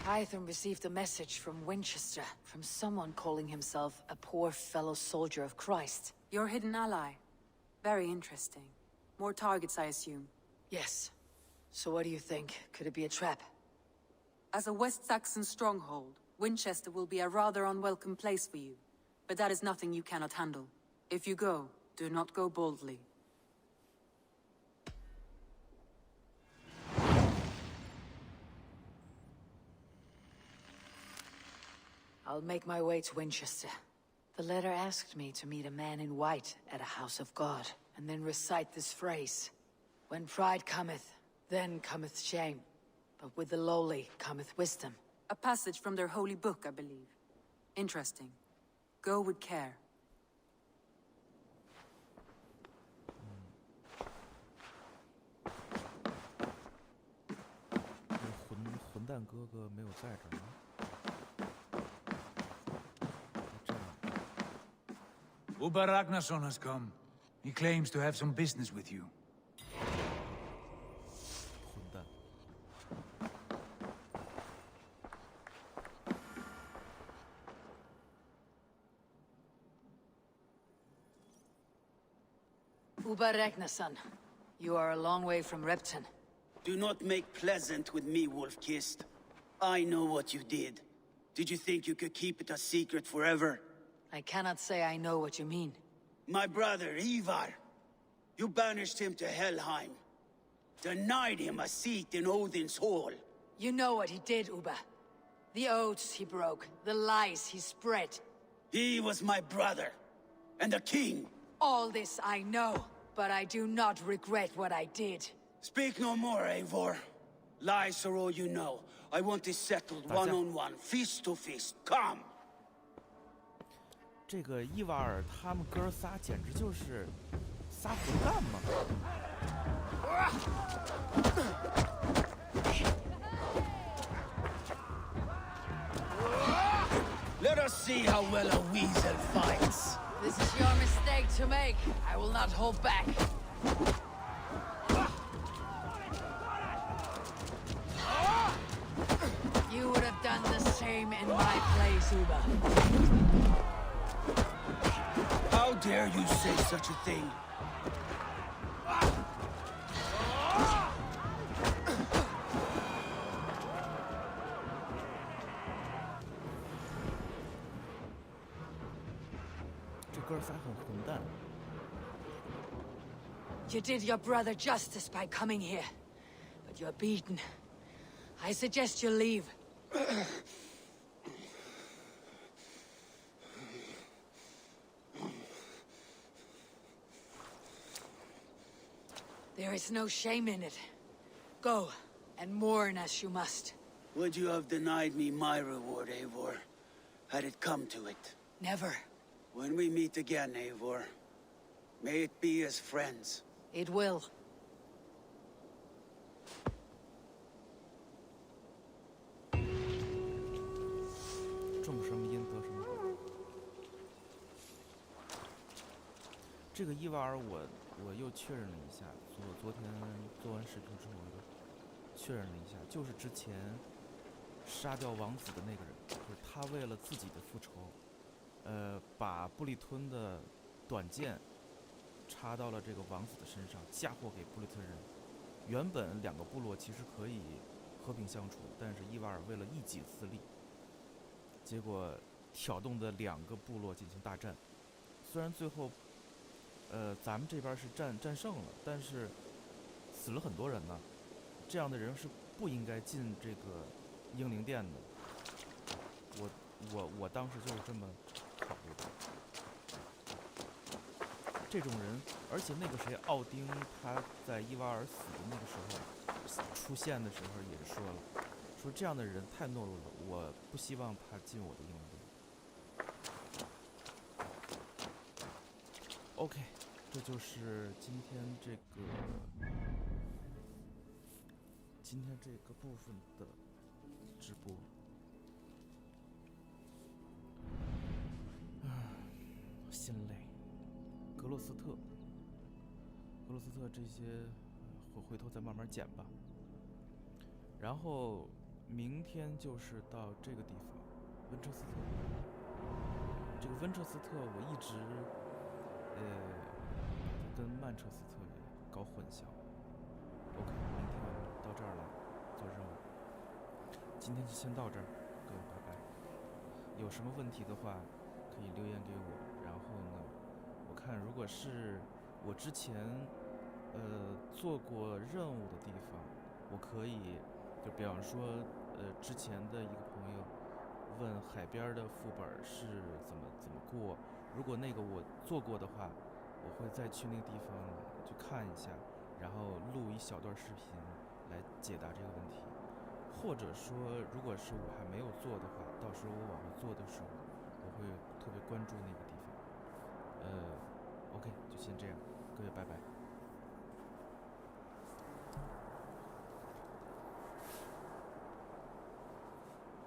Hytham received a message from Winchester, from someone calling himself a poor fellow soldier of Christ. Your hidden ally. Very interesting. More targets, I assume. Yes. So what do you think? Could it be a trap? As a West Saxon stronghold, Winchester will be a rather unwelcome place for you. But that is nothing you cannot handle. If you go, do not go boldly. I'll make my way to Winchester. The letter asked me to meet a man in white at a house of God, and then recite this phrase. When pride cometh, then cometh shame. But with the lowly cometh wisdom. A passage from their holy book, I believe. Interesting. Go with care. 混蛋哥哥没有在这儿吗？ Uba Ragnarsson has come. He claims to have some business with you. Uba Ragnarsson, you are a long way from Repton. Do not make pleasant with me, Wolf-Kissed. I know what you did. Did you think you could keep it a secret forever? I cannot say I know what you mean. My brother, Ivar. You banished him to Helheim. Denied him a seat in Odin's hall. You know what he did, Uba. The oaths he broke, the lies he spread. He was my brother. And the king. All this I know, but I do not regret what I did. Speak no more, Eivor. Lies are all you know. I want this settled one-on-one, fist to fist. Come! 这个伊瓦尔他们哥仨简直就是仨混蛋嘛！ Let us see how well a weasel fights. This is your mistake to make. I will not hold back. You would have done the same in my place, Uba. How dare you say such a thing? You did your brother justice by coming here, but you're beaten. I suggest you leave. There is no shame in it. Go, and mourn as you must. Would you have denied me my reward, Eivor, had it come to it? Never. When we meet again, Eivor, may it be as friends. It will. 这个伊瓦尔我又确认了一下，昨天做完视频之后我又确认了一下，就是之前杀掉王子的那个人，就是他为了自己的复仇，把布里吞的短剑插到了这个王子的身上，嫁祸给布里吞人。原本两个部落其实可以和平相处，但是伊瓦尔为了一己私利，结果挑动的两个部落进行大战。虽然最后咱们这边是战胜了，但是死了很多人呢。这样的人是不应该进这个英灵殿的。我当时就是这么考虑的。这种人，而且那个谁奥丁他在伊瓦尔死的那个时候出现的时候也说了，说这样的人太懦弱了，我不希望他进我的英灵殿。OK， 这就是今天这个部分的直播。心累。格罗斯特这些回头再慢慢剪吧。然后明天就是到这个地方，温彻斯特。这个温彻斯特我一直跟曼彻斯特也搞混淆。OK， 明天我们到这儿来做任务。今天就先到这儿，各位拜拜。有什么问题的话可以留言给我，然后呢，我看如果是我之前做过任务的地方，我可以就比方说之前的一个朋友问海边的副本是怎么过，如果那个我做过的话，我会再去那个地方去看一下，然后录一小段视频来解答这个问题。或者说如果是我还没有做的话，到时候我往后做的时候我会特别关注那个地方。OK， 就先这样，各位拜拜。